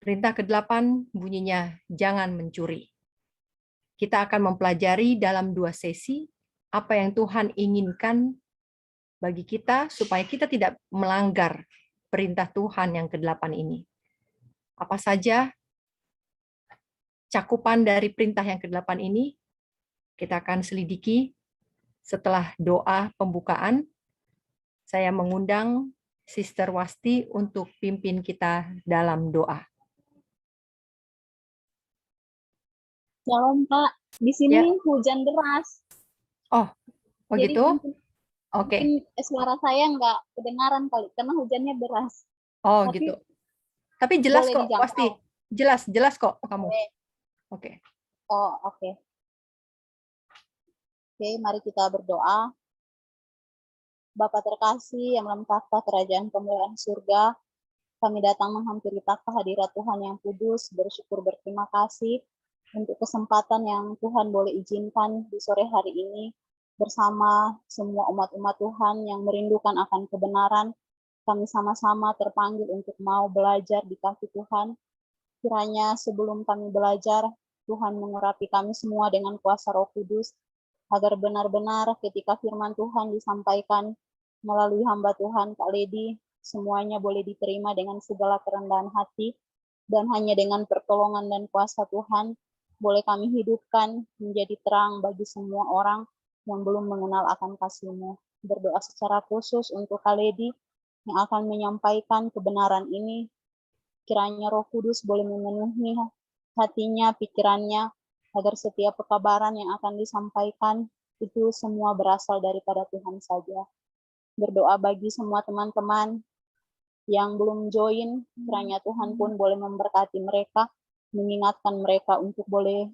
Perintah ke-8 bunyinya, jangan mencuri. Kita akan mempelajari dalam 2 sesi apa yang Tuhan inginkan bagi kita supaya kita tidak melanggar perintah Tuhan yang ke-8 ini. Apa saja cakupan dari perintah yang ke-8 ini? Kita akan selidiki setelah doa pembukaan. Saya mengundang Sister Wasti untuk pimpin kita dalam doa. Shalom, Kak. Di sini Ya. hujan deras. Oh Jadi gitu? mungkin Oke. suara saya nggak kedengaran kali, karena hujannya deras. Oh Tapi gitu. Tapi jelas boleh kok, dijangkau. Wasti. Jelas kok kamu. Oke. Oh, oke. Oke, mari kita berdoa. Bapa terkasih yang dalam takhta kerajaan kemuliaan surga, kami datang menghampiri takhta hadirat Tuhan yang kudus, bersyukur berterima kasih untuk kesempatan yang Tuhan boleh izinkan di sore hari ini bersama semua umat-umat Tuhan yang merindukan akan kebenaran. Kami sama-sama terpanggil untuk mau belajar di kaki Tuhan. Kiranya sebelum kami belajar, Tuhan mengurapi kami semua dengan kuasa Roh Kudus, agar benar-benar ketika firman Tuhan disampaikan melalui hamba Tuhan, Kak Lady, semuanya boleh diterima dengan segala kerendahan hati, dan hanya dengan pertolongan dan kuasa Tuhan, boleh kami hidupkan menjadi terang bagi semua orang yang belum mengenal akan kasih-Mu. Berdoa secara khusus untuk Kak Lady yang akan menyampaikan kebenaran ini, kiranya Roh Kudus boleh memenuhi hatinya, pikirannya, agar setiap pekabaran yang akan disampaikan itu semua berasal daripada Tuhan saja. Berdoa bagi semua teman-teman yang belum join, kiranya Tuhan pun boleh memberkati mereka, mengingatkan mereka untuk boleh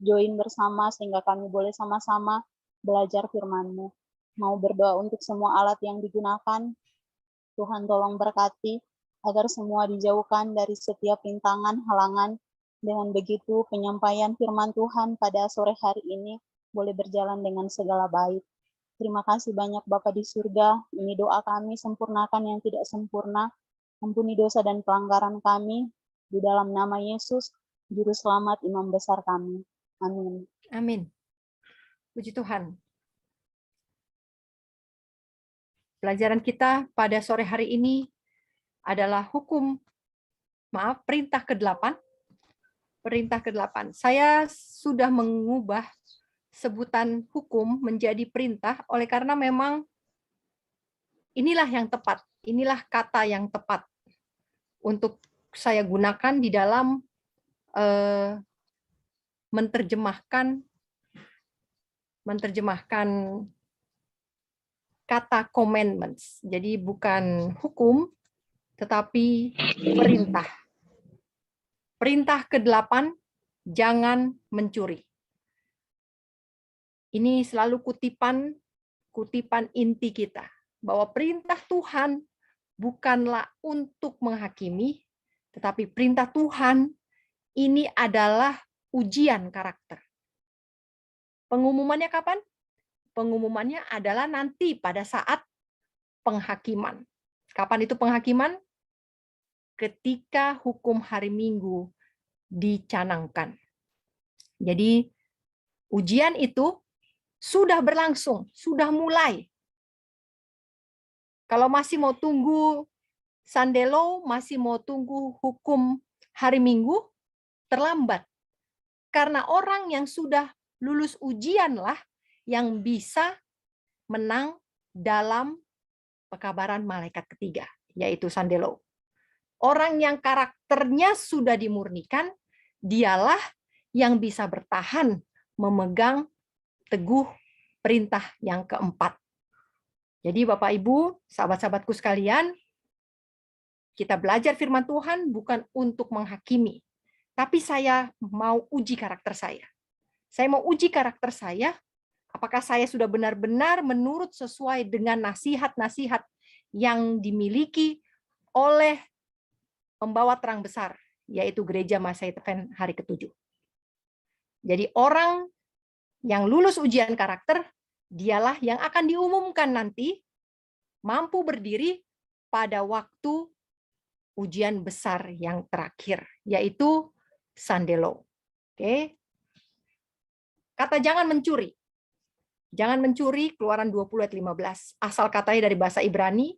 join bersama, sehingga kami boleh sama-sama belajar firman-Mu. Mau berdoa untuk semua alat yang digunakan, Tuhan tolong berkati, agar semua dijauhkan dari setiap rintangan, halangan. Dengan begitu, penyampaian firman Tuhan pada sore hari ini boleh berjalan dengan segala baik. Terima kasih banyak Bapa di surga. Ini doa kami, sempurnakan yang tidak sempurna. Ampuni dosa dan pelanggaran kami. Di dalam nama Yesus, Juru Selamat, Imam Besar kami. Amin. Amin. Puji Tuhan. Pelajaran kita pada sore hari ini adalah perintah ke-8. Perintah ke-8. Saya sudah mengubah sebutan hukum menjadi perintah oleh karena memang inilah yang tepat. Inilah kata yang tepat untuk saya gunakan di dalam menerjemahkan kata commandments. Jadi bukan hukum, tetapi perintah. Perintah ke-8, jangan mencuri. Ini selalu kutipan inti kita, bahwa perintah Tuhan bukanlah untuk menghakimi, tetapi perintah Tuhan ini adalah ujian karakter. Pengumumannya kapan? Pengumumannya adalah nanti pada saat penghakiman. Kapan itu penghakiman? Ketika hukum hari Minggu dicanangkan. Jadi ujian itu sudah berlangsung, sudah mulai. Kalau masih mau tunggu Sunday Law, masih mau tunggu hukum hari Minggu, terlambat. Karena orang yang sudah lulus ujianlah yang bisa menang dalam pekabaran malaikat ketiga, yaitu Sunday Law. Orang yang karakternya sudah dimurnikan, dialah yang bisa bertahan memegang teguh perintah yang keempat. Jadi Bapak Ibu, sahabat-sahabatku sekalian, kita belajar firman Tuhan bukan untuk menghakimi, tapi saya mau uji karakter saya. Saya mau uji karakter saya, apakah saya sudah benar-benar menurut sesuai dengan nasihat-nasihat yang dimiliki oleh pembawa terang besar, yaitu Gereja Maasai Advent hari ke-7. Jadi orang yang lulus ujian karakter, dialah yang akan diumumkan nanti mampu berdiri pada waktu ujian besar yang terakhir, yaitu Sandelo. Oke. Kata jangan mencuri. Jangan mencuri, Keluaran 20 ayat 15. Asal katanya dari bahasa Ibrani,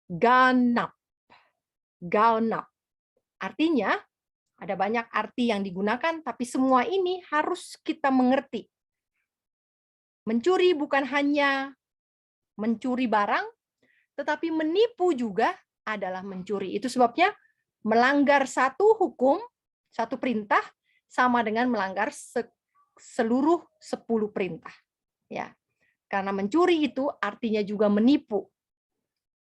ganap. Ganap. Artinya, ada banyak arti yang digunakan, tapi semua ini harus kita mengerti. Mencuri bukan hanya mencuri barang, tetapi menipu juga adalah mencuri. Itu sebabnya melanggar satu hukum, satu perintah, sama dengan melanggar seluruh 10 perintah. Ya, karena mencuri itu artinya juga menipu.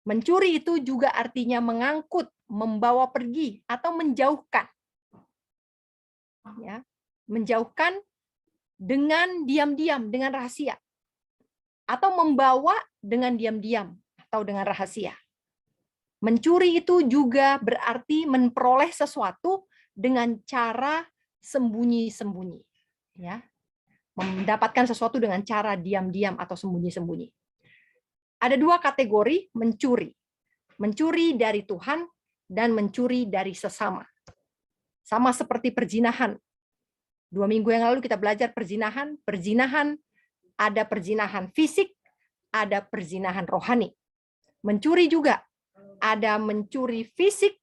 Mencuri itu juga artinya mengangkut, membawa pergi, atau menjauhkan. Ya, menjauhkan dengan diam-diam, dengan rahasia. Atau membawa dengan diam-diam, atau dengan rahasia. Mencuri itu juga berarti memperoleh sesuatu dengan cara sembunyi-sembunyi. Ya, mendapatkan sesuatu dengan cara diam-diam atau sembunyi-sembunyi. Ada 2 kategori mencuri. Mencuri dari Tuhan dan mencuri dari sesama. Sama seperti perzinahan. 2 minggu yang lalu kita belajar perzinahan. Perzinahan, ada perzinahan fisik, ada perzinahan rohani. Mencuri juga. Ada mencuri fisik,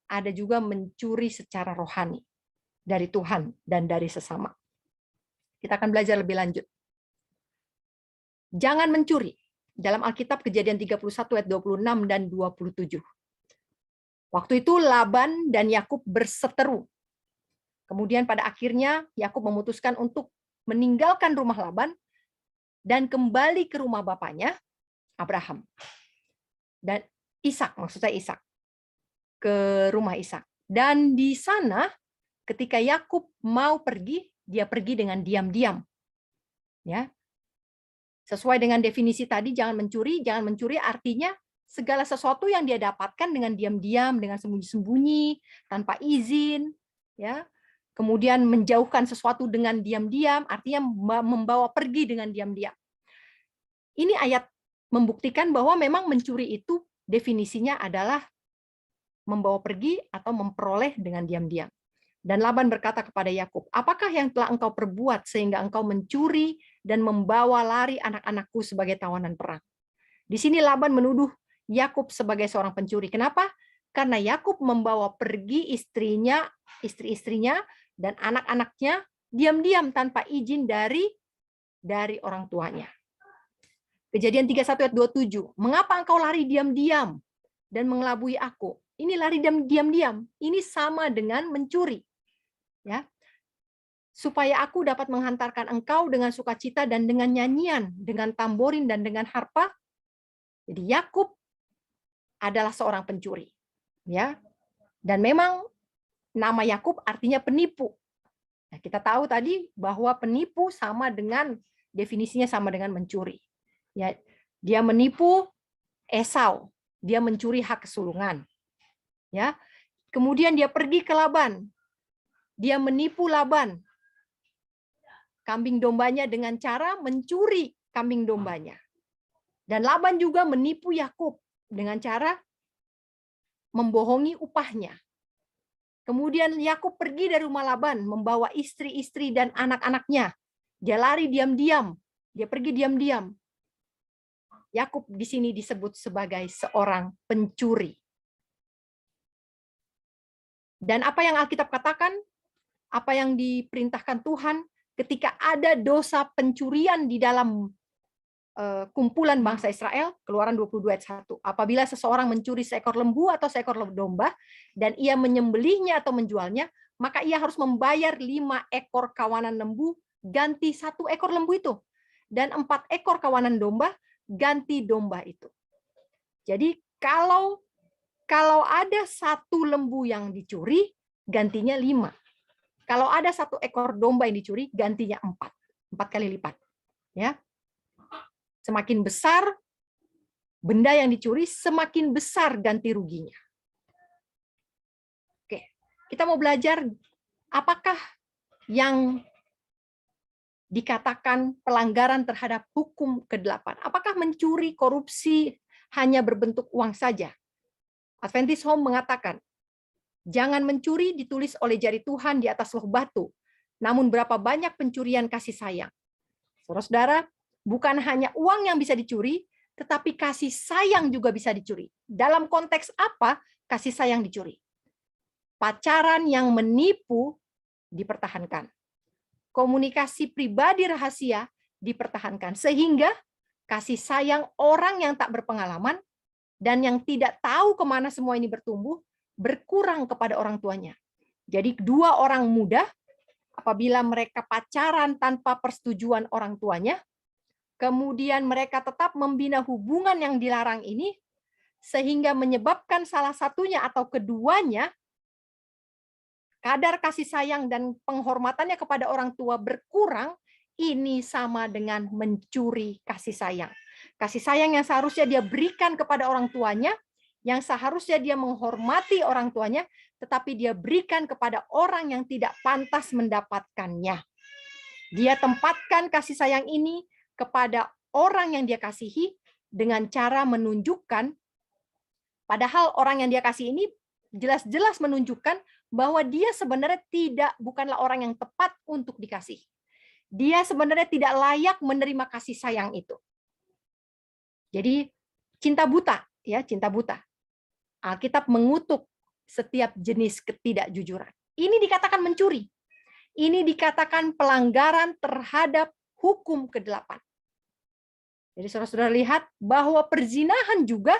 ada juga mencuri secara rohani. Dari Tuhan dan dari sesama. Kita akan belajar lebih lanjut. Jangan mencuri. Dalam Alkitab Kejadian 31 ayat 26 dan 27. Waktu itu Laban dan Yakub berseteru. Kemudian pada akhirnya Yakub memutuskan untuk meninggalkan rumah Laban dan kembali ke rumah bapaknya Abraham. Dan Ishak, maksud saya Ishak. Ke rumah Ishak. Dan di sana ketika Yakub mau pergi, dia pergi dengan diam-diam. Ya. Sesuai dengan definisi tadi, jangan mencuri artinya segala sesuatu yang dia dapatkan dengan diam-diam, dengan sembunyi-sembunyi, tanpa izin, ya. Kemudian menjauhkan sesuatu dengan diam-diam, artinya membawa pergi dengan diam-diam. Ini ayat membuktikan bahwa memang mencuri itu definisinya adalah membawa pergi atau memperoleh dengan diam-diam. Dan Laban berkata kepada Yakub, "Apakah yang telah engkau perbuat sehingga engkau mencuri dan membawa lari anak-anakku sebagai tawanan perang?" Di sini Laban menuduh Yakub sebagai seorang pencuri. Kenapa? Karena Yakub membawa pergi istrinya, istri-istrinya, dan anak-anaknya diam-diam tanpa izin dari orang tuanya. Kejadian 31 ayat 27. "Mengapa engkau lari diam-diam dan mengelabui aku?" Ini lari diam-diam. Ini sama dengan mencuri. Ya, supaya aku dapat menghantarkan engkau dengan sukacita dan dengan nyanyian, dengan tamborin dan dengan harpa. Jadi Yakub adalah seorang pencuri, ya. Dan memang nama Yakub artinya penipu. Nah, kita tahu tadi bahwa penipu sama dengan definisinya sama dengan mencuri. Ya, dia menipu Esau, dia mencuri hak kesulungan. Ya. Kemudian dia pergi ke Laban. Dia menipu Laban, kambing dombanya, dengan cara mencuri kambing dombanya. Dan Laban juga menipu Yakub dengan cara membohongi upahnya. Kemudian Yakub pergi dari rumah Laban, membawa istri-istri dan anak-anaknya. Dia lari diam-diam, dia pergi diam-diam. Yakub di sini disebut sebagai seorang pencuri. Dan apa yang Alkitab katakan? Apa yang diperintahkan Tuhan ketika ada dosa pencurian di dalam kumpulan bangsa Israel, Keluaran 22 ayat 1. Apabila seseorang mencuri seekor lembu atau seekor domba dan ia menyembelihnya atau menjualnya, maka ia harus membayar 5 ekor kawanan lembu ganti 1 ekor lembu itu, dan 4 ekor kawanan domba ganti domba itu. Jadi kalau ada 1 lembu yang dicuri, gantinya 5. Kalau ada 1 ekor domba yang dicuri, gantinya 4 kali lipat. Ya. Semakin besar benda yang dicuri, semakin besar ganti ruginya. Oke, kita mau belajar apakah yang dikatakan pelanggaran terhadap hukum ke-8. Apakah mencuri, korupsi hanya berbentuk uang saja? Adventist Home mengatakan, jangan mencuri ditulis oleh jari Tuhan di atas loh batu. Namun berapa banyak pencurian kasih sayang. Saudara-saudara, bukan hanya uang yang bisa dicuri, tetapi kasih sayang juga bisa dicuri. Dalam konteks apa kasih sayang dicuri? Pacaran yang menipu dipertahankan. Komunikasi pribadi rahasia dipertahankan. Sehingga kasih sayang orang yang tak berpengalaman dan yang tidak tahu kemana semua ini bertumbuh, berkurang kepada orang tuanya. Jadi dua orang muda, apabila mereka pacaran tanpa persetujuan orang tuanya, kemudian mereka tetap membina hubungan yang dilarang ini, sehingga menyebabkan salah satunya atau keduanya, kadar kasih sayang dan penghormatannya kepada orang tua berkurang, ini sama dengan mencuri kasih sayang. Kasih sayang yang seharusnya dia berikan kepada orang tuanya, yang seharusnya dia menghormati orang tuanya, tetapi dia berikan kepada orang yang tidak pantas mendapatkannya. Dia tempatkan kasih sayang ini kepada orang yang dia kasihi dengan cara menunjukkan, padahal orang yang dia kasih ini jelas-jelas menunjukkan bahwa dia sebenarnya bukanlah orang yang tepat untuk dikasihi. Dia sebenarnya tidak layak menerima kasih sayang itu. Jadi cinta buta, ya, cinta buta. Alkitab mengutuk setiap jenis ketidakjujuran. Ini dikatakan mencuri. Ini dikatakan pelanggaran terhadap hukum ke-8. Jadi saudara-saudara lihat bahwa perzinahan juga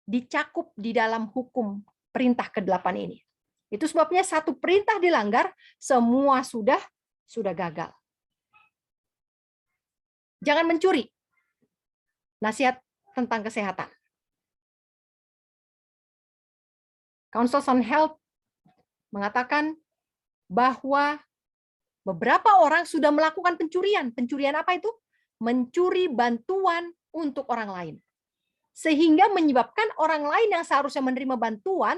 dicakup di dalam hukum perintah ke-8 ini. Itu sebabnya satu perintah dilanggar, semua sudah gagal. Jangan mencuri. Nasihat tentang kesehatan. Council on Health mengatakan bahwa beberapa orang sudah melakukan pencurian. Pencurian apa itu? Mencuri bantuan untuk orang lain. Sehingga menyebabkan orang lain yang seharusnya menerima bantuan,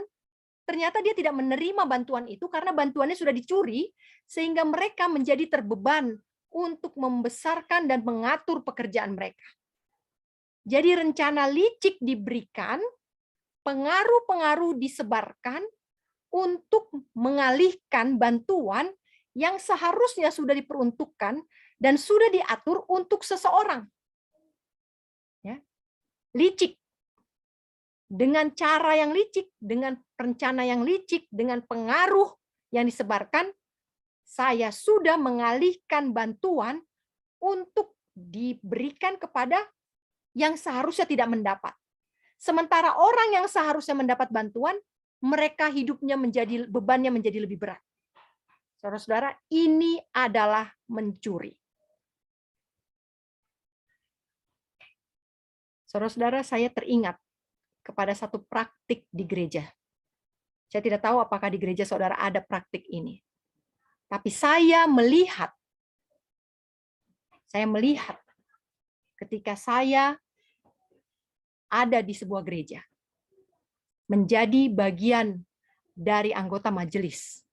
ternyata dia tidak menerima bantuan itu karena bantuannya sudah dicuri, sehingga mereka menjadi terbeban untuk membesarkan dan mengatur pekerjaan mereka. Jadi rencana licik diberikan, pengaruh-pengaruh disebarkan untuk mengalihkan bantuan yang seharusnya sudah diperuntukkan dan sudah diatur untuk seseorang. Ya. Licik. Dengan cara yang licik, dengan rencana yang licik, dengan pengaruh yang disebarkan, saya sudah mengalihkan bantuan untuk diberikan kepada yang seharusnya tidak mendapat. Sementara orang yang seharusnya mendapat bantuan, mereka hidupnya bebannya menjadi lebih berat. Saudara-saudara, ini adalah mencuri. Saudara-saudara, saya teringat kepada satu praktik di gereja. Saya tidak tahu apakah di gereja saudara ada praktik ini. Tapi saya melihat ketika saya ada di sebuah gereja, menjadi bagian dari anggota majelis,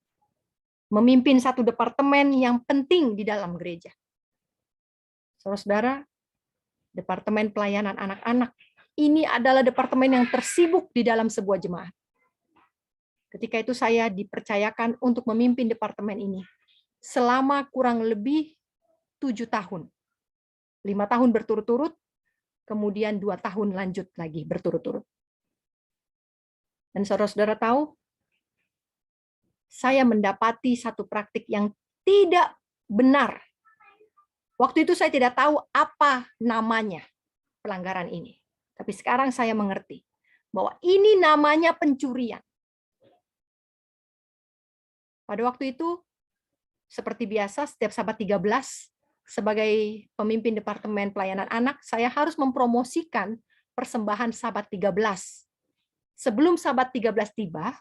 memimpin satu departemen yang penting di dalam gereja. Saudara-saudara, departemen pelayanan anak-anak, ini adalah departemen yang tersibuk di dalam sebuah jemaat. Ketika itu saya dipercayakan untuk memimpin departemen ini selama kurang lebih 7 tahun. 5 tahun berturut-turut, kemudian 2 tahun lanjut lagi berturut-turut. Dan saudara-saudara tahu, saya mendapati satu praktik yang tidak benar. Waktu itu saya tidak tahu apa namanya pelanggaran ini. Tapi sekarang saya mengerti bahwa ini namanya pencurian. Pada waktu itu, seperti biasa, setiap Sabat 13, sebagai pemimpin Departemen Pelayanan Anak, saya harus mempromosikan persembahan Sabat 13. Sebelum Sabat 13 tiba,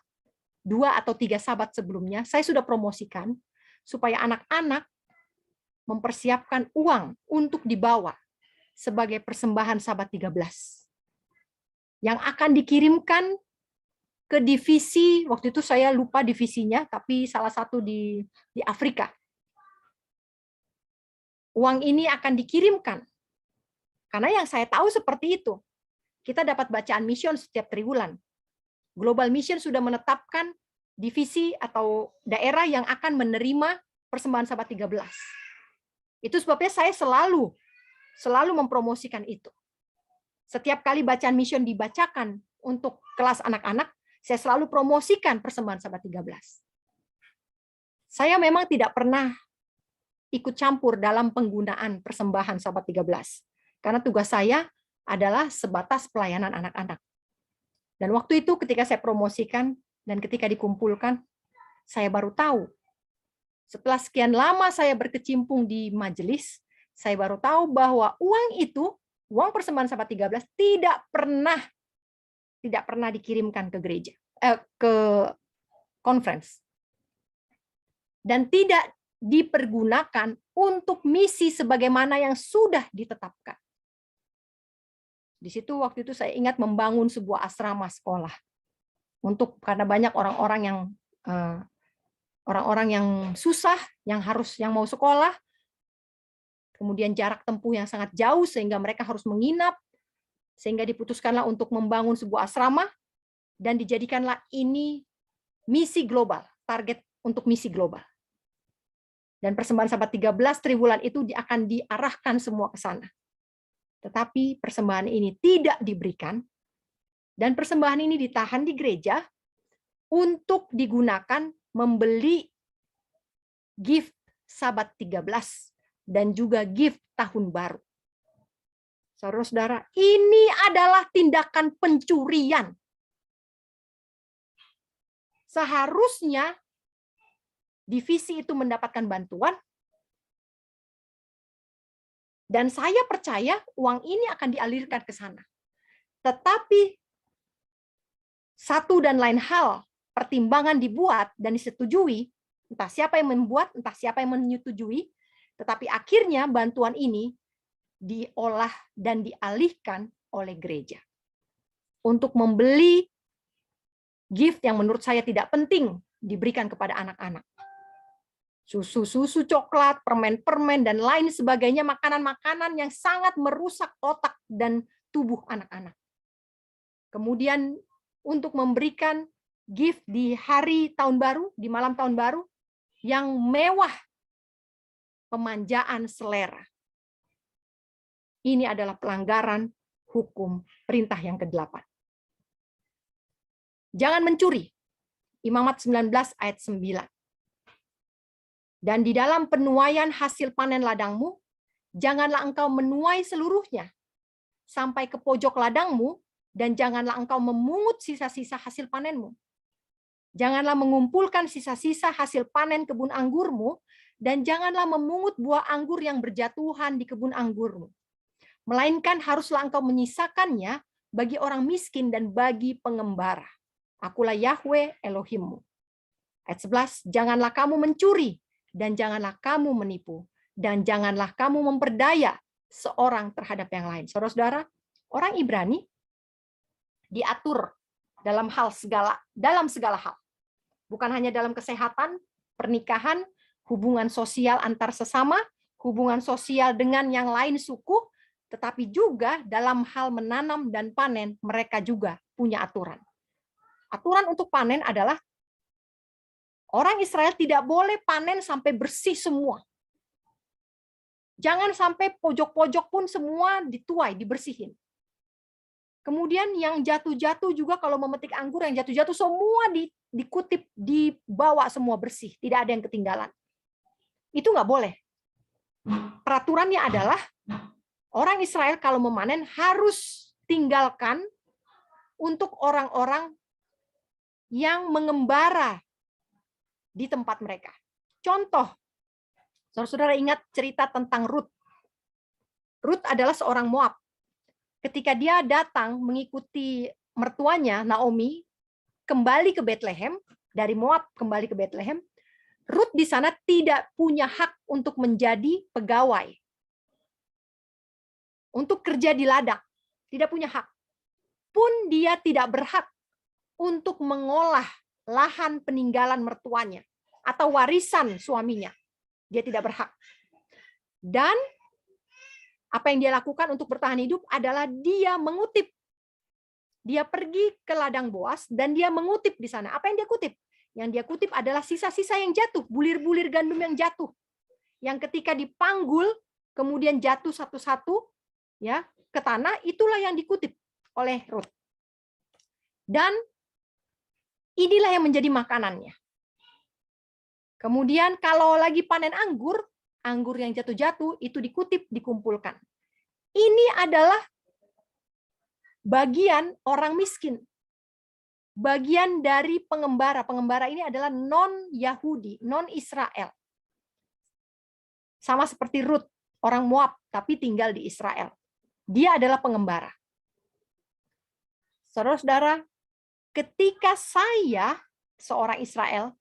2 atau 3 Sabat sebelumnya, saya sudah promosikan supaya anak-anak mempersiapkan uang untuk dibawa sebagai persembahan Sabat 13. Yang akan dikirimkan ke divisi, waktu itu saya lupa divisinya, tapi salah satu di Afrika. Uang ini akan dikirimkan. Karena yang saya tahu seperti itu. Kita dapat bacaan mission setiap triwulan. Global Mission sudah menetapkan divisi atau daerah yang akan menerima persembahan Sabat 13. Itu sebabnya saya selalu mempromosikan itu. Setiap kali bacaan mission dibacakan untuk kelas anak-anak, saya selalu promosikan persembahan Sabat 13. Saya memang tidak pernah ikut campur dalam penggunaan persembahan Sabat 13. Karena tugas saya adalah sebatas pelayanan anak-anak. Dan waktu itu ketika saya promosikan dan ketika dikumpulkan, saya baru tahu. Setelah sekian lama saya berkecimpung di majelis, saya baru tahu bahwa uang persembahan Sabat 13 tidak pernah dikirimkan ke gereja, ke conference. Dan tidak dipergunakan untuk misi sebagaimana yang sudah ditetapkan. Di situ waktu itu saya ingat membangun sebuah asrama sekolah. Karena banyak orang-orang yang susah, yang mau sekolah, kemudian jarak tempuh yang sangat jauh sehingga mereka harus menginap, sehingga diputuskanlah untuk membangun sebuah asrama dan dijadikanlah ini misi global, target untuk misi global. Dan persembahan Sabat 13 triwulan itu akan diarahkan semua ke sana. Tetapi persembahan ini tidak diberikan, dan persembahan ini ditahan di gereja untuk digunakan membeli gift Sabat 13 dan juga gift Tahun Baru. Saudara-saudara, ini adalah tindakan pencurian. Seharusnya divisi itu mendapatkan bantuan, dan saya percaya uang ini akan dialirkan ke sana. Tetapi satu dan lain hal, pertimbangan dibuat dan disetujui, entah siapa yang membuat, entah siapa yang menyetujui, tetapi akhirnya bantuan ini diolah dan dialihkan oleh gereja untuk membeli gift yang menurut saya tidak penting diberikan kepada anak-anak. Susu-susu coklat, permen-permen, dan lain sebagainya, makanan-makanan yang sangat merusak otak dan tubuh anak-anak. Kemudian untuk memberikan gift di hari tahun baru, di malam tahun baru, yang mewah, pemanjaan selera. Ini adalah pelanggaran hukum perintah yang ke-8. Jangan mencuri. Imamat 19 ayat 9. Dan di dalam penuaian hasil panen ladangmu, janganlah engkau menuai seluruhnya sampai ke pojok ladangmu, dan janganlah engkau memungut sisa-sisa hasil panenmu. Janganlah mengumpulkan sisa-sisa hasil panen kebun anggurmu, dan janganlah memungut buah anggur yang berjatuhan di kebun anggurmu. Melainkan haruslah engkau menyisakannya bagi orang miskin dan bagi pengembara. Akulah Yahweh Elohimmu. Ayat 11, janganlah kamu mencuri, dan janganlah kamu menipu, dan janganlah kamu memperdaya seorang terhadap yang lain. Saudara-saudara, orang Ibrani diatur dalam segala hal. Bukan hanya dalam kesehatan, pernikahan, hubungan sosial antar sesama, hubungan sosial dengan yang lain suku, tetapi juga dalam hal menanam dan panen, mereka juga punya aturan. Aturan untuk panen adalah orang Israel tidak boleh panen sampai bersih semua. Jangan sampai pojok-pojok pun semua dituai, dibersihin. Kemudian yang jatuh-jatuh juga kalau memetik anggur, yang jatuh-jatuh semua dikutip, dibawa semua bersih. Tidak ada yang ketinggalan. Itu nggak boleh. Peraturannya adalah orang Israel kalau memanen harus tinggalkan untuk orang-orang yang mengembara di tempat mereka. Contoh, saudara-saudara ingat cerita tentang Rut. Rut adalah seorang Moab. Ketika dia datang mengikuti mertuanya, Naomi, kembali ke Bethlehem, dari Moab kembali ke Bethlehem, Rut di sana tidak punya hak untuk menjadi pegawai. Untuk kerja di ladang, tidak punya hak. Pun dia tidak berhak untuk mengolah lahan peninggalan mertuanya atau warisan suaminya. Dia tidak berhak. Dan apa yang dia lakukan untuk bertahan hidup adalah dia mengutip dia pergi ke ladang Boas dan dia mengutip di sana. Apa yang dia kutip? Yang dia kutip adalah sisa-sisa yang jatuh, bulir-bulir gandum yang jatuh. Yang ketika dipanggul, kemudian jatuh satu-satu ya ke tanah, itulah yang dikutip oleh Rut. Dan inilah yang menjadi makanannya. Kemudian kalau lagi panen anggur, anggur yang jatuh-jatuh itu dikutip, dikumpulkan. Ini adalah bagian orang miskin. Bagian dari pengembara. Pengembara ini adalah non-Yahudi, non-Israel. Sama seperti Rut, orang Moab, tapi tinggal di Israel. Dia adalah pengembara. Saudara-saudara, ketika saya, seorang Israel,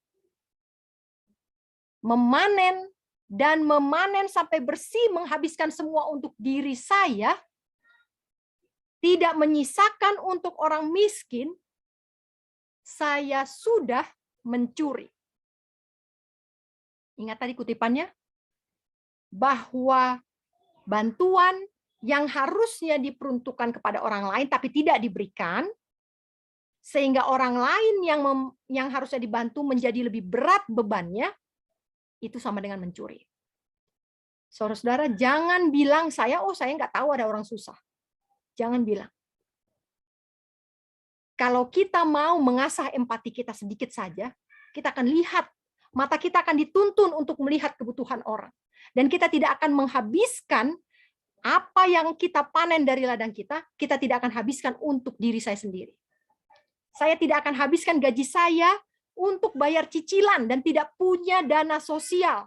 memanen dan memanen sampai bersih, menghabiskan semua untuk diri saya, tidak menyisakan untuk orang miskin, saya sudah mencuri. Ingat tadi kutipannya? Bahwa bantuan yang harusnya diperuntukkan kepada orang lain tapi tidak diberikan, sehingga orang lain yang harusnya dibantu menjadi lebih berat bebannya, itu sama dengan mencuri. Saudara-saudara, jangan bilang saya nggak tahu ada orang susah. Jangan bilang. Kalau kita mau mengasah empati kita sedikit saja, kita akan lihat, mata kita akan dituntun untuk melihat kebutuhan orang. Dan kita tidak akan menghabiskan apa yang kita panen dari ladang kita tidak akan habiskan untuk diri saya sendiri. Saya tidak akan habiskan gaji saya untuk bayar cicilan dan tidak punya dana sosial.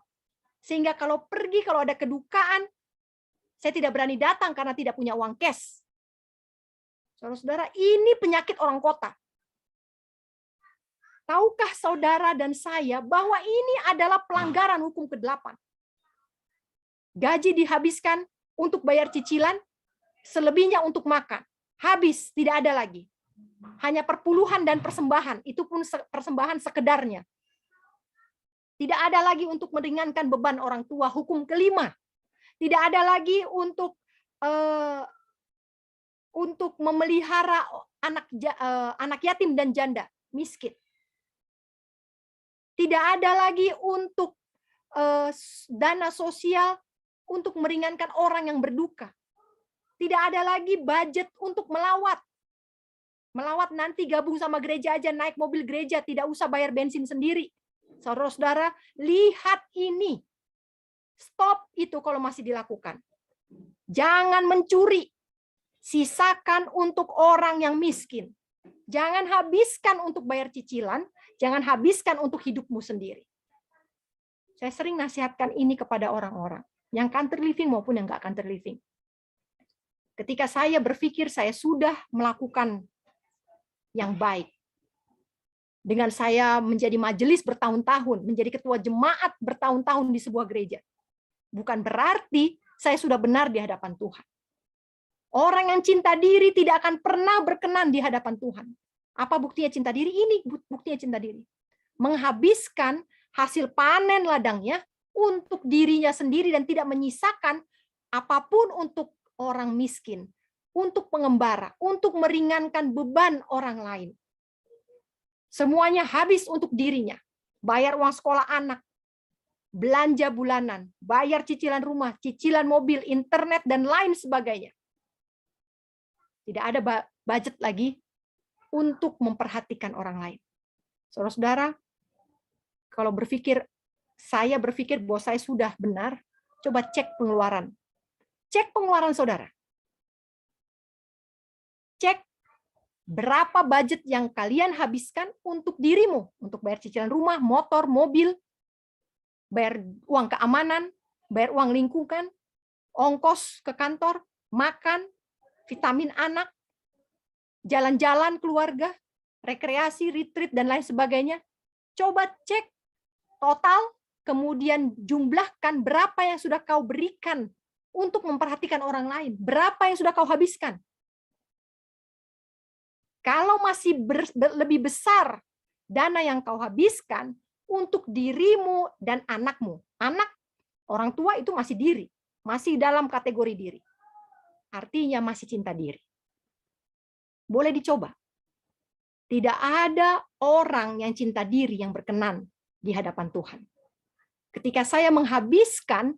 Sehingga kalau pergi, kalau ada kedukaan, saya tidak berani datang karena tidak punya uang cash. Saudara-saudara, ini penyakit orang kota. Tahukah saudara dan saya bahwa ini adalah pelanggaran hukum ke-8? Gaji dihabiskan untuk bayar cicilan, selebihnya untuk makan. Habis, tidak ada lagi. Hanya perpuluhan dan persembahan, itu pun persembahan sekedarnya. Tidak ada lagi untuk meringankan beban orang tua, hukum ke-5. Tidak ada lagi untuk memelihara anak yatim dan janda, miskin. Tidak ada lagi untuk dana sosial untuk meringankan orang yang berduka. Tidak ada lagi budget untuk melawat. Melawat nanti gabung sama gereja aja, naik mobil gereja, tidak usah bayar bensin sendiri. Saudara-saudara, lihat ini. Stop itu kalau masih dilakukan. Jangan mencuri. Sisakan untuk orang yang miskin. Jangan habiskan untuk bayar cicilan, jangan habiskan untuk hidupmu sendiri. Saya sering nasihatkan ini kepada orang-orang, yang country living maupun yang nggak country living. Ketika saya berpikir saya sudah melakukan yang baik, dengan saya menjadi majelis bertahun-tahun, menjadi ketua jemaat bertahun-tahun di sebuah gereja, bukan berarti saya sudah benar di hadapan Tuhan. Orang yang cinta diri tidak akan pernah berkenan di hadapan Tuhan. Apa buktinya cinta diri? Ini buktinya cinta diri. Menghabiskan hasil panen ladangnya untuk dirinya sendiri dan tidak menyisakan apapun untuk orang miskin, untuk pengembara, untuk meringankan beban orang lain. Semuanya habis untuk dirinya. Bayar uang sekolah anak, belanja bulanan, bayar cicilan rumah, cicilan mobil, internet, dan lain sebagainya. Tidak ada budget lagi untuk memperhatikan orang lain. Saudara-saudara, kalau saya berpikir bahwa saya sudah benar, coba cek pengeluaran. Cek pengeluaran saudara. Cek berapa budget yang kalian habiskan untuk dirimu, untuk bayar cicilan rumah, motor, mobil, bayar uang keamanan, bayar uang lingkungan, ongkos ke kantor, makan, vitamin anak, jalan-jalan keluarga, rekreasi, retreat, dan lain sebagainya. Coba cek total, kemudian jumlahkan berapa yang sudah kau berikan untuk memperhatikan orang lain. Berapa yang sudah kau habiskan. Kalau masih lebih besar dana yang kau habiskan untuk dirimu dan anakmu. Anak, orang tua itu masih diri, masih dalam kategori diri. Artinya masih cinta diri. Boleh dicoba. Tidak ada orang yang cinta diri yang berkenan di hadapan Tuhan. Ketika saya menghabiskan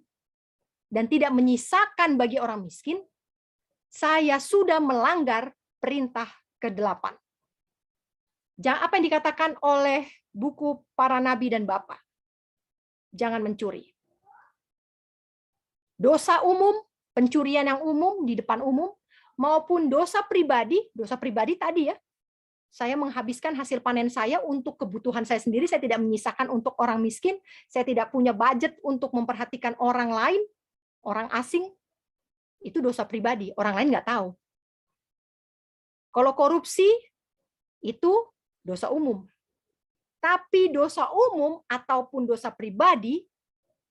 dan tidak menyisakan bagi orang miskin, saya sudah melanggar perintah ke-8. Apa yang dikatakan oleh buku para nabi dan bapa? Jangan mencuri. Dosa umum, pencurian yang umum di depan umum, maupun dosa pribadi tadi ya, saya menghabiskan hasil panen saya untuk kebutuhan saya sendiri, saya tidak menyisakan untuk orang miskin, saya tidak punya budget untuk memperhatikan orang lain, orang asing, itu dosa pribadi, orang lain nggak tahu. Kalau korupsi, itu dosa umum. Tapi dosa umum ataupun dosa pribadi,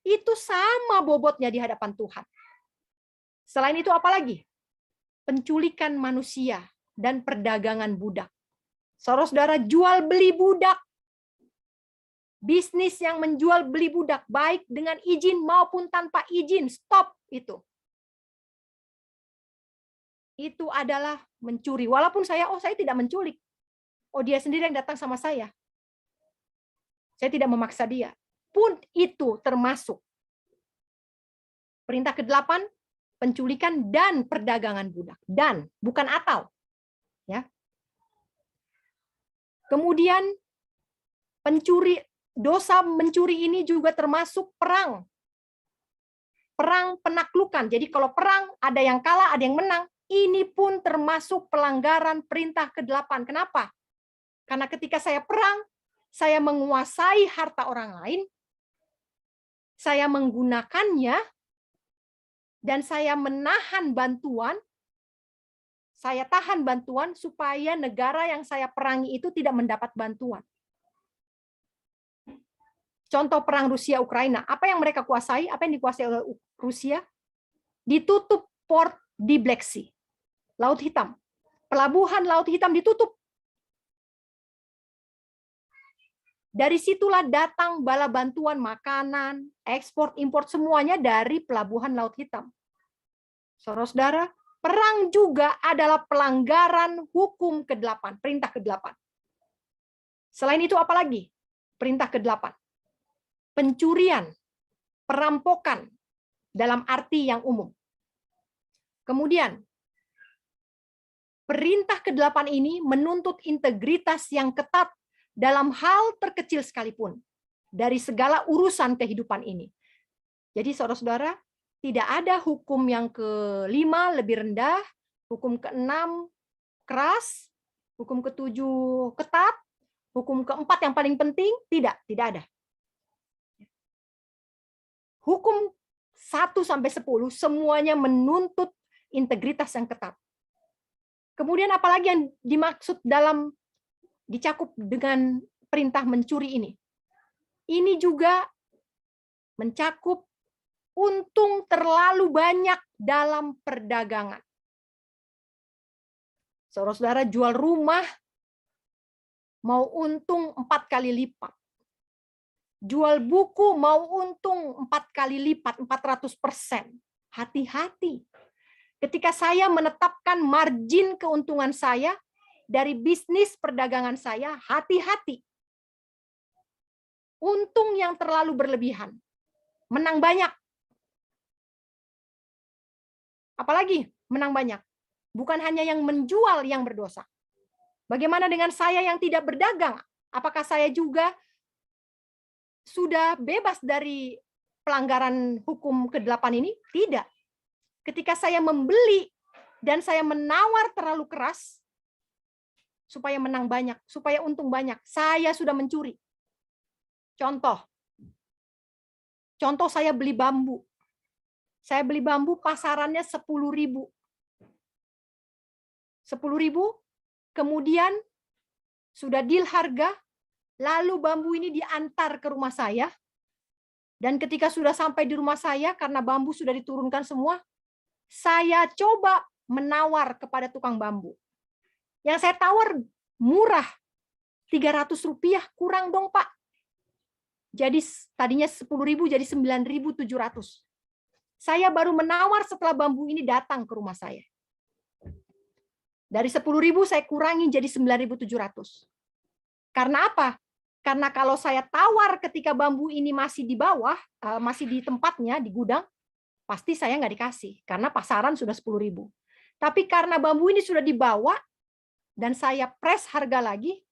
itu sama bobotnya di hadapan Tuhan. Selain itu apa lagi? Penculikan manusia dan perdagangan budak. Saudara-saudara, jual beli budak. Bisnis yang menjual beli budak, baik dengan izin maupun tanpa izin, stop itu. Itu adalah mencuri. Walaupun saya tidak menculik. Dia sendiri yang datang sama saya. Saya tidak memaksa dia. Pun itu termasuk. Perintah ke-8, penculikan dan perdagangan budak. Dan, bukan atau. Ya. Kemudian dosa mencuri ini juga termasuk perang. Perang penaklukan. Jadi kalau perang ada yang kalah, ada yang menang. Ini pun termasuk pelanggaran perintah ke-8. Kenapa? Karena ketika saya perang, saya menguasai harta orang lain, saya menggunakannya, dan saya menahan bantuan, saya tahan bantuan supaya negara yang saya perangi itu tidak mendapat bantuan. Contoh perang Rusia-Ukraina, apa yang mereka kuasai? Apa yang dikuasai oleh Rusia? Ditutup port di Black Sea, Laut Hitam. Pelabuhan Laut Hitam ditutup. Dari situlah datang bala bantuan makanan, ekspor, impor, semuanya dari pelabuhan Laut Hitam. Saudara-saudara, perang juga adalah pelanggaran hukum ke-8, perintah ke-8. Selain itu apa lagi? Perintah ke-8. Pencurian, perampokan dalam arti yang umum. Kemudian, perintah ke-8 ini menuntut integritas yang ketat dalam hal terkecil sekalipun dari segala urusan kehidupan ini. Jadi saudara-saudara, tidak ada hukum yang ke-5 lebih rendah, hukum ke-6 keras, hukum ke-7 ketat, hukum ke-4 yang paling penting, tidak ada. Hukum 1 sampai 10 semuanya menuntut integritas yang ketat. Kemudian apalagi yang dimaksud dicakup dengan perintah mencuri ini? Ini juga mencakup untung terlalu banyak dalam perdagangan. Saudara-saudara jual rumah mau untung 4 kali lipat. Jual buku mau untung 4 kali lipat, 400%. Hati-hati. Ketika saya menetapkan margin keuntungan saya dari bisnis perdagangan saya, hati-hati. Untung yang terlalu berlebihan. Menang banyak. Apalagi menang banyak. Bukan hanya yang menjual yang berdosa. Bagaimana dengan saya yang tidak berdagang? Apakah saya juga sudah bebas dari pelanggaran hukum ke-8 ini? Tidak. Ketika saya membeli dan saya menawar terlalu keras supaya menang banyak, supaya untung banyak, saya sudah mencuri. Contoh saya beli bambu. Saya beli bambu pasarannya 10.000. 10.000, kemudian sudah deal harga, lalu bambu ini diantar ke rumah saya, dan ketika sudah sampai di rumah saya, karena bambu sudah diturunkan semua, saya coba menawar kepada tukang bambu. Yang saya tawar murah, Rp300, kurang dong Pak. Jadi tadinya 10.000 jadi 9.700. Saya baru menawar setelah bambu ini datang ke rumah saya. Dari 10.000 saya kurangi jadi 9.700. Karena apa? Karena kalau saya tawar ketika bambu ini masih di bawah, masih di tempatnya, di gudang, pasti saya nggak dikasih. Karena pasaran sudah 10.000. Tapi karena bambu ini sudah dibawa, dan saya press harga lagi,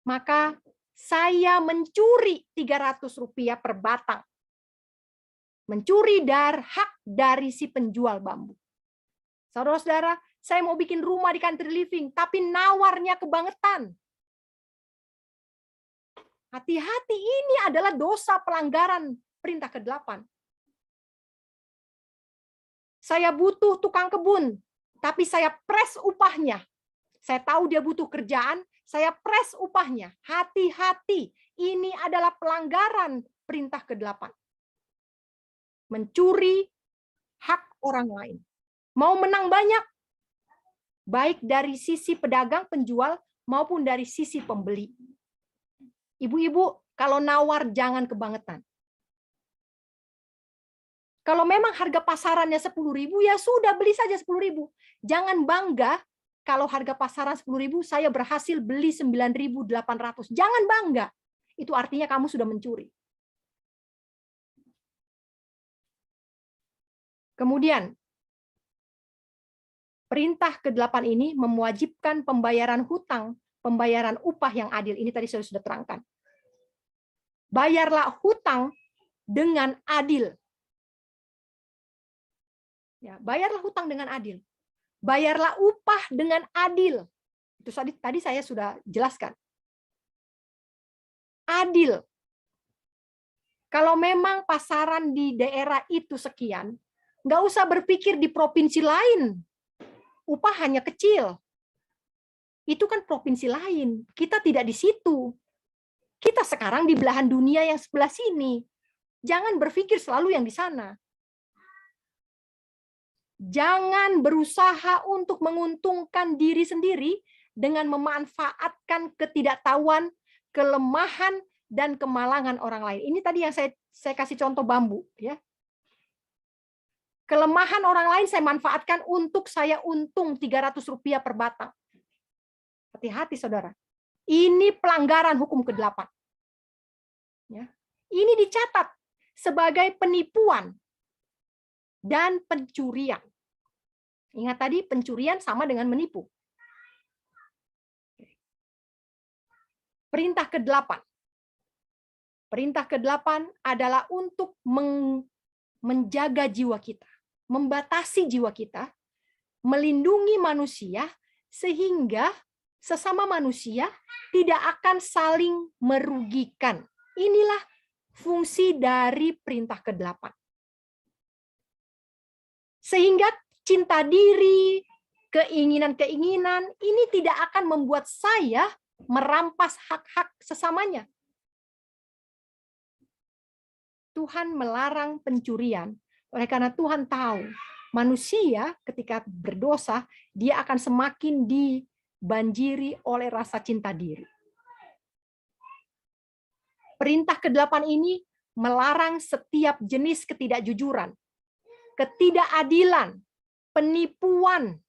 maka saya mencuri Rp300 per batang. Mencuri hak dari si penjual bambu. Saudara-saudara, saya mau bikin rumah di country living, tapi nawarnya kebangetan. Hati-hati, ini adalah dosa pelanggaran perintah ke-8. Saya butuh tukang kebun, tapi saya press upahnya. Saya tahu dia butuh kerjaan, saya press upahnya. Hati-hati, ini adalah pelanggaran perintah ke-8. Mencuri hak orang lain. Mau menang banyak, baik dari sisi pedagang, penjual, maupun dari sisi pembeli. Ibu-ibu, kalau nawar jangan kebangetan. Kalau memang harga pasarannya 10.000, ya sudah beli saja 10.000. Jangan bangga kalau harga pasaran 10.000 saya berhasil beli 9.800. Jangan bangga. Itu artinya kamu sudah mencuri. Kemudian, perintah ke-8 ini mewajibkan pembayaran hutang, pembayaran upah yang adil. Ini tadi saya sudah terangkan. Bayarlah hutang dengan adil. Ya, bayarlah hutang dengan adil. Bayarlah upah dengan adil. Itu tadi saya sudah jelaskan. Adil. Kalau memang pasaran di daerah itu sekian, nggak usah berpikir di provinsi lain. Upah hanya kecil. Itu kan provinsi lain. Kita tidak di situ. Kita sekarang di belahan dunia yang sebelah sini. Jangan berpikir selalu yang di sana. Jangan berusaha untuk menguntungkan diri sendiri dengan memanfaatkan ketidaktahuan, kelemahan, dan kemalangan orang lain. Ini tadi yang saya kasih contoh bambu. Ya. Kelemahan orang lain saya manfaatkan untuk saya untung Rp300 per batang. Hati-hati, saudara. Ini pelanggaran hukum ke-8. Ya. Ini dicatat sebagai penipuan dan pencurian. Ingat tadi, pencurian sama dengan menipu. Perintah ke-8. Perintah ke-8 adalah untuk menjaga jiwa kita, membatasi jiwa kita, melindungi manusia, sehingga sesama manusia tidak akan saling merugikan. Inilah fungsi dari perintah ke-8. Sehingga cinta diri, keinginan-keinginan, ini tidak akan membuat saya merampas hak-hak sesamanya. Tuhan melarang pencurian, oleh karena Tuhan tahu manusia ketika berdosa, dia akan semakin dibanjiri oleh rasa cinta diri. Perintah ke-8 ini melarang setiap jenis ketidakjujuran, ketidakadilan, penipuan.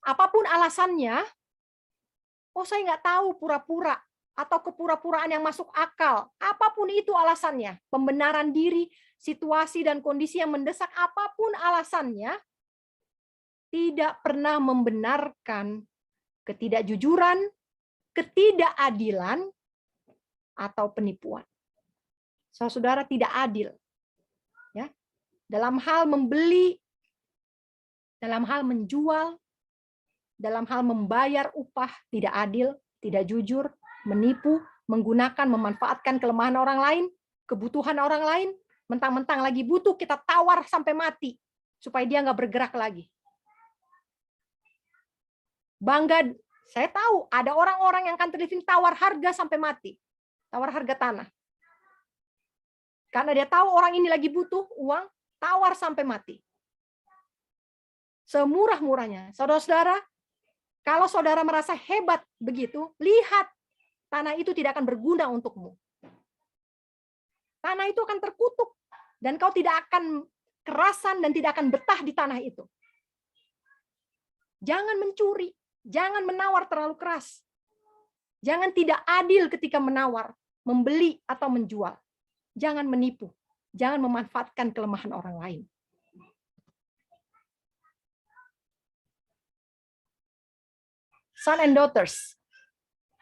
Apapun alasannya, oh saya nggak tahu, pura-pura, atau kepura-puraan yang masuk akal. Apapun itu alasannya, pembenaran diri, situasi dan kondisi yang mendesak, apapun alasannya, tidak pernah membenarkan ketidakjujuran, ketidakadilan, atau penipuan. Saudara, tidak adil. Ya, dalam hal membeli, dalam hal menjual, dalam hal membayar upah, tidak adil, tidak jujur, menipu, menggunakan, memanfaatkan kelemahan orang lain, kebutuhan orang lain, mentang-mentang lagi butuh, kita tawar sampai mati, supaya dia nggak bergerak lagi. Bangga, saya tahu ada orang-orang yang country living tawar harga sampai mati, tawar harga tanah. Karena dia tahu orang ini lagi butuh uang, tawar sampai mati. Semurah-murahnya. Saudara-saudara, kalau saudara merasa hebat begitu, lihat, tanah itu tidak akan berguna untukmu. Tanah itu akan terkutuk, dan kau tidak akan kerasan dan tidak akan betah di tanah itu. Jangan mencuri, jangan menawar terlalu keras. Jangan tidak adil ketika menawar, membeli atau menjual. Jangan menipu, jangan memanfaatkan kelemahan orang lain. Son and daughters,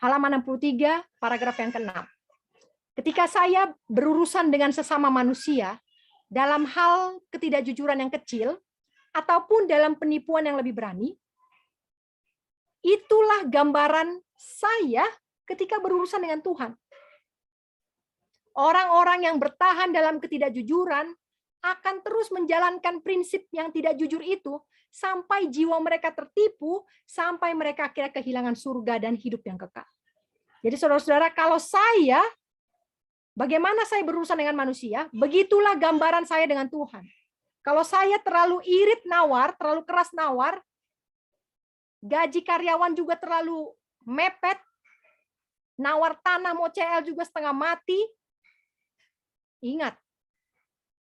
halaman 63, paragraf yang ke-6. Ketika saya berurusan dengan sesama manusia, dalam hal ketidakjujuran yang kecil, ataupun dalam penipuan yang lebih berani, itulah gambaran saya ketika berurusan dengan Tuhan. Orang-orang yang bertahan dalam ketidakjujuran akan terus menjalankan prinsip yang tidak jujur itu sampai jiwa mereka tertipu, sampai mereka akhirnya kehilangan surga dan hidup yang kekal. Jadi saudara-saudara, kalau saya, bagaimana saya berurusan dengan manusia, begitulah gambaran saya dengan Tuhan. Kalau saya terlalu irit nawar, terlalu keras nawar, gaji karyawan juga terlalu mepet, nawar tanah mau CL juga setengah mati, ingat,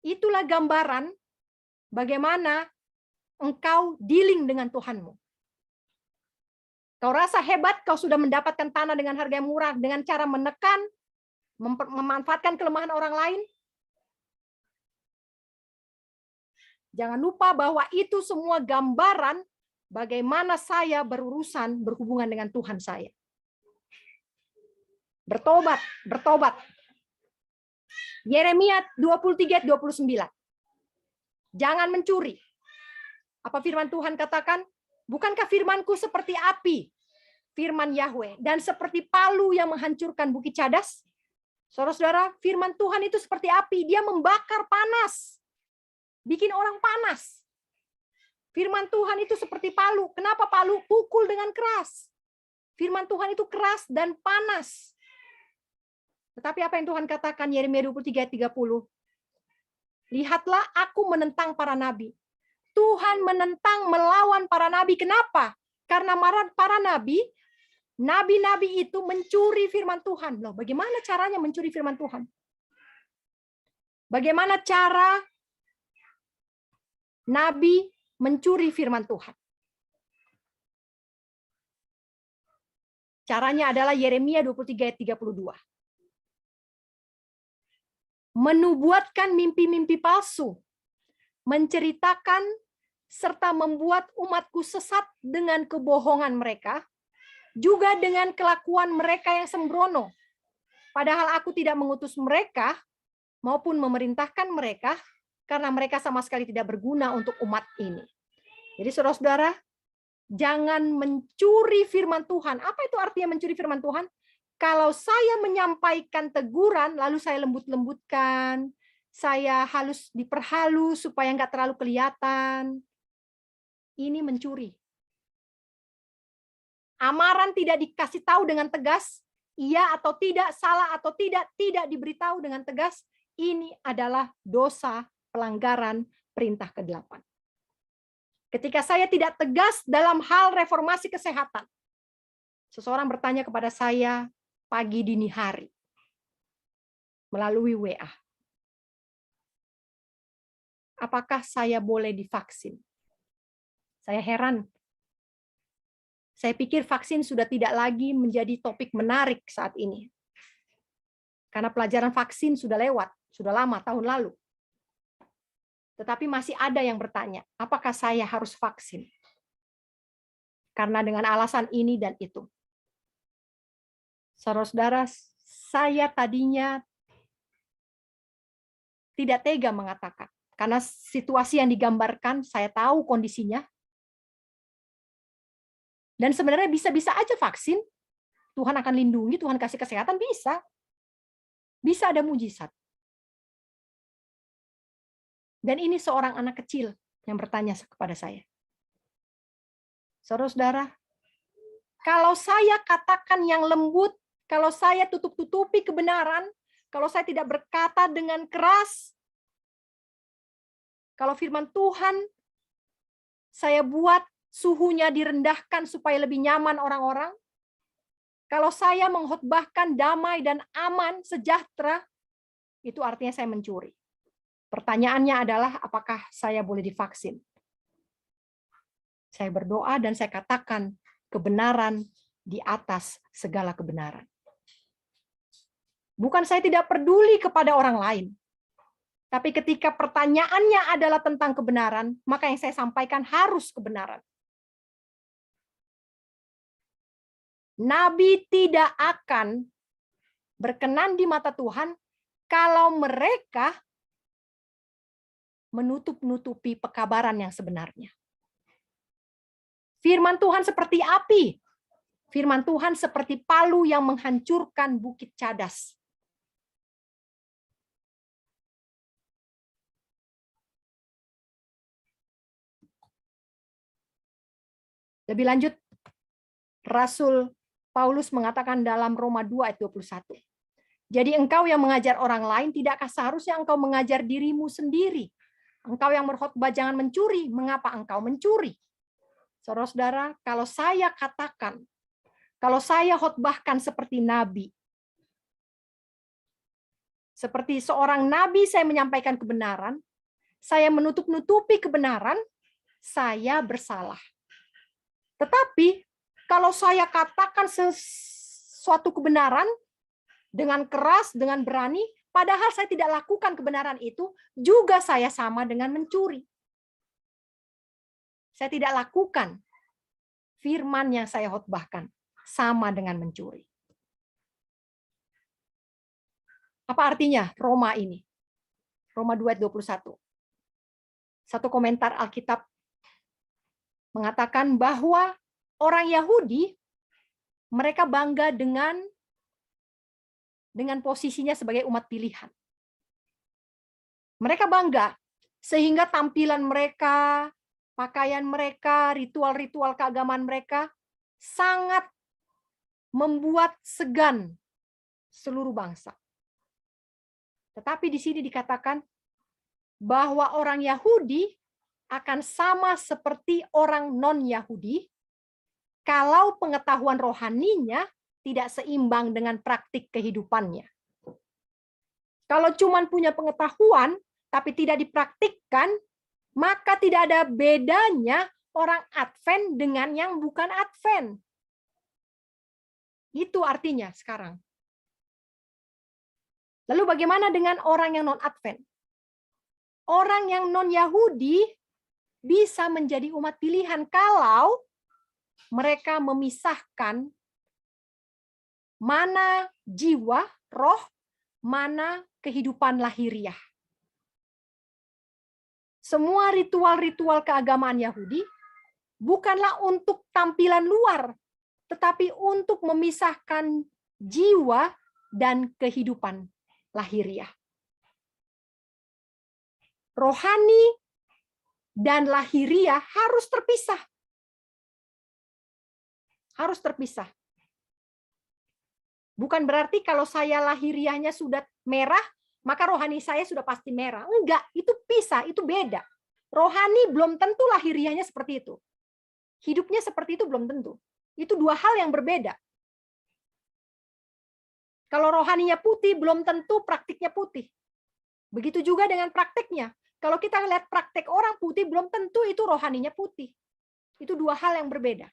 itulah gambaran bagaimana engkau dealing dengan Tuhanmu. Kau rasa hebat, kau sudah mendapatkan tanah dengan harga yang murah, dengan cara menekan, memanfaatkan kelemahan orang lain. Jangan lupa bahwa itu semua gambaran bagaimana saya berurusan, berhubungan dengan Tuhan saya. Bertobat, bertobat. Yeremia 23:29. Jangan mencuri. Apa firman Tuhan katakan? Bukankah firmanku seperti api, firman Yahweh, dan seperti palu yang menghancurkan bukit cadas? Saudara-saudara, firman Tuhan itu seperti api, dia membakar panas. Bikin orang panas. Firman Tuhan itu seperti palu. Kenapa palu? Pukul dengan keras. Firman Tuhan itu keras dan panas. Tetapi apa yang Tuhan katakan, Yeremia 23:30? Lihatlah, aku menentang para nabi. Tuhan menentang, melawan para nabi. Kenapa? Karena para nabi itu mencuri firman Tuhan. Loh, bagaimana caranya mencuri firman Tuhan? Bagaimana cara nabi mencuri firman Tuhan? Caranya adalah Yeremia 23:32. Menubuatkan mimpi-mimpi palsu, menceritakan serta membuat umatku sesat dengan kebohongan mereka, juga dengan kelakuan mereka yang sembrono. Padahal aku tidak mengutus mereka maupun memerintahkan mereka, karena mereka sama sekali tidak berguna untuk umat ini. Jadi saudara-saudara, jangan mencuri firman Tuhan. Apa itu artinya mencuri firman Tuhan? Kalau saya menyampaikan teguran, lalu saya lembut-lembutkan, saya diperhalus supaya nggak terlalu kelihatan, ini mencuri. Amaran tidak dikasih tahu dengan tegas, iya atau tidak, salah atau tidak diberitahu dengan tegas, ini adalah dosa pelanggaran perintah ke-8. Ketika saya tidak tegas dalam hal reformasi kesehatan, seseorang bertanya kepada saya pagi dini hari melalui WA. Apakah saya boleh divaksin? Saya heran. Saya pikir vaksin sudah tidak lagi menjadi topik menarik saat ini. Karena pelajaran vaksin sudah lewat, sudah lama, tahun lalu. Tetapi masih ada yang bertanya, apakah saya harus vaksin? Karena dengan alasan ini dan itu. Saudara-saudara, saya tadinya tidak tega mengatakan. Karena situasi yang digambarkan, saya tahu kondisinya. Dan sebenarnya bisa-bisa aja vaksin. Tuhan akan lindungi, Tuhan kasih kesehatan, bisa. Bisa ada mujizat. Dan ini seorang anak kecil yang bertanya kepada saya. Saudara-saudara, kalau saya katakan yang lembut, kalau saya tutup-tutupi kebenaran, kalau saya tidak berkata dengan keras, kalau firman Tuhan saya buat suhunya direndahkan supaya lebih nyaman orang-orang, kalau saya mengkhotbahkan damai dan aman, sejahtera, itu artinya saya mencuri. Pertanyaannya adalah apakah saya boleh divaksin? Saya berdoa dan saya katakan kebenaran di atas segala kebenaran. Bukan saya tidak peduli kepada orang lain. Tapi ketika pertanyaannya adalah tentang kebenaran, maka yang saya sampaikan harus kebenaran. Nabi tidak akan berkenan di mata Tuhan kalau mereka menutup-nutupi pekabaran yang sebenarnya. Firman Tuhan seperti api. Firman Tuhan seperti palu yang menghancurkan bukit cadas. Lebih lanjut, Rasul Paulus mengatakan dalam Roma 2 ayat 21. Jadi engkau yang mengajar orang lain, tidakkah seharusnya engkau mengajar dirimu sendiri? Engkau yang berkhotbah jangan mencuri, mengapa engkau mencuri? Saudara-saudara, kalau saya katakan, kalau saya khotbahkan seperti nabi, seperti seorang nabi saya menyampaikan kebenaran, saya menutup-nutupi kebenaran, saya bersalah. Tetapi kalau saya katakan sesuatu kebenaran dengan keras, dengan berani, padahal saya tidak lakukan kebenaran itu, juga saya sama dengan mencuri. Saya tidak lakukan firman yang saya khotbahkan, sama dengan mencuri. Apa artinya Roma ini? Roma 2 ayat 21. Satu komentar Alkitab mengatakan bahwa orang Yahudi, mereka bangga dengan posisinya sebagai umat pilihan. Mereka bangga, sehingga tampilan mereka, pakaian mereka, ritual-ritual keagamaan mereka, sangat membuat segan seluruh bangsa. Tetapi di sini dikatakan bahwa orang Yahudi akan sama seperti orang non-Yahudi kalau pengetahuan rohaninya tidak seimbang dengan praktik kehidupannya. Kalau cuma punya pengetahuan tapi tidak dipraktikkan, maka tidak ada bedanya orang Advent dengan yang bukan Advent. Itu artinya sekarang. Lalu bagaimana dengan orang yang non-Advent? Orang yang non-Yahudi bisa menjadi umat pilihan kalau mereka memisahkan mana jiwa, roh, mana kehidupan lahiriah. Semua ritual-ritual keagamaan Yahudi bukanlah untuk tampilan luar, tetapi untuk memisahkan jiwa dan kehidupan lahiriah. Rohani dan lahiriah harus terpisah. Harus terpisah. Bukan berarti kalau saya lahiriahnya sudah merah, maka rohani saya sudah pasti merah. Enggak, itu pisah, itu beda. Rohani belum tentu lahiriahnya seperti itu. Hidupnya seperti itu belum tentu. Itu dua hal yang berbeda. Kalau rohaninya putih, belum tentu praktiknya putih. Begitu juga dengan praktiknya. Kalau kita lihat praktek orang putih, belum tentu itu rohaninya putih. Itu dua hal yang berbeda.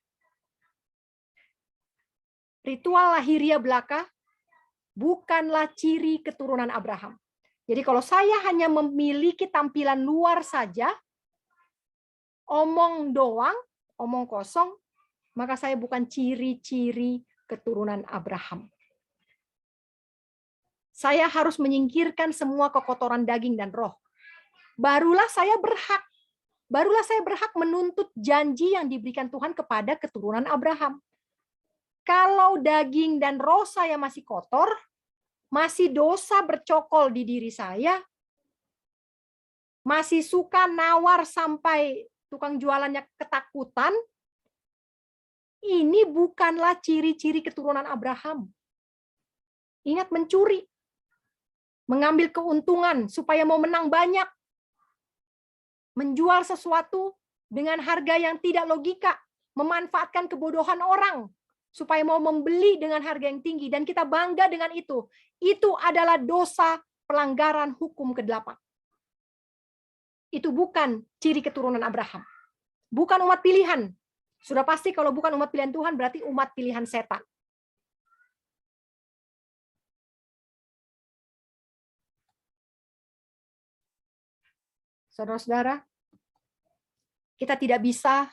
Ritual lahiriah belaka bukanlah ciri keturunan Abraham. Jadi kalau saya hanya memiliki tampilan luar saja, omong doang, omong kosong, maka saya bukan ciri-ciri keturunan Abraham. Saya harus menyingkirkan semua kekotoran daging dan roh. Barulah saya berhak menuntut janji yang diberikan Tuhan kepada keturunan Abraham. Kalau daging dan roh saya masih kotor, masih dosa bercokol di diri saya, masih suka nawar sampai tukang jualannya ketakutan, ini bukanlah ciri-ciri keturunan Abraham. Ingat, mencuri, mengambil keuntungan supaya mau menang banyak, menjual sesuatu dengan harga yang tidak logika, memanfaatkan kebodohan orang supaya mau membeli dengan harga yang tinggi, dan kita bangga dengan itu. Itu adalah dosa pelanggaran hukum ke-8. Itu bukan ciri keturunan Abraham. Bukan umat pilihan. Sudah pasti kalau bukan umat pilihan Tuhan berarti umat pilihan setan. Saudara-saudara, kita tidak bisa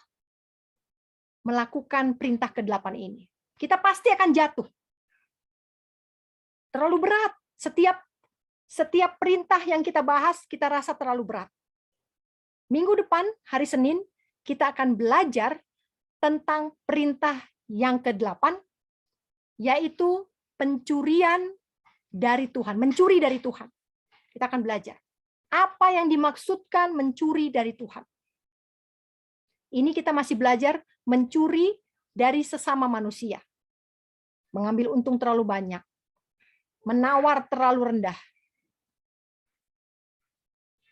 melakukan perintah ke-8 ini. Kita pasti akan jatuh. Terlalu berat. Setiap perintah yang kita bahas, kita rasa terlalu berat. Minggu depan, hari Senin, kita akan belajar tentang perintah yang ke-8, yaitu pencurian dari Tuhan, mencuri dari Tuhan. Kita akan belajar. Apa yang dimaksudkan mencuri dari Tuhan? Ini kita masih belajar mencuri dari sesama manusia. Mengambil untung terlalu banyak. Menawar terlalu rendah.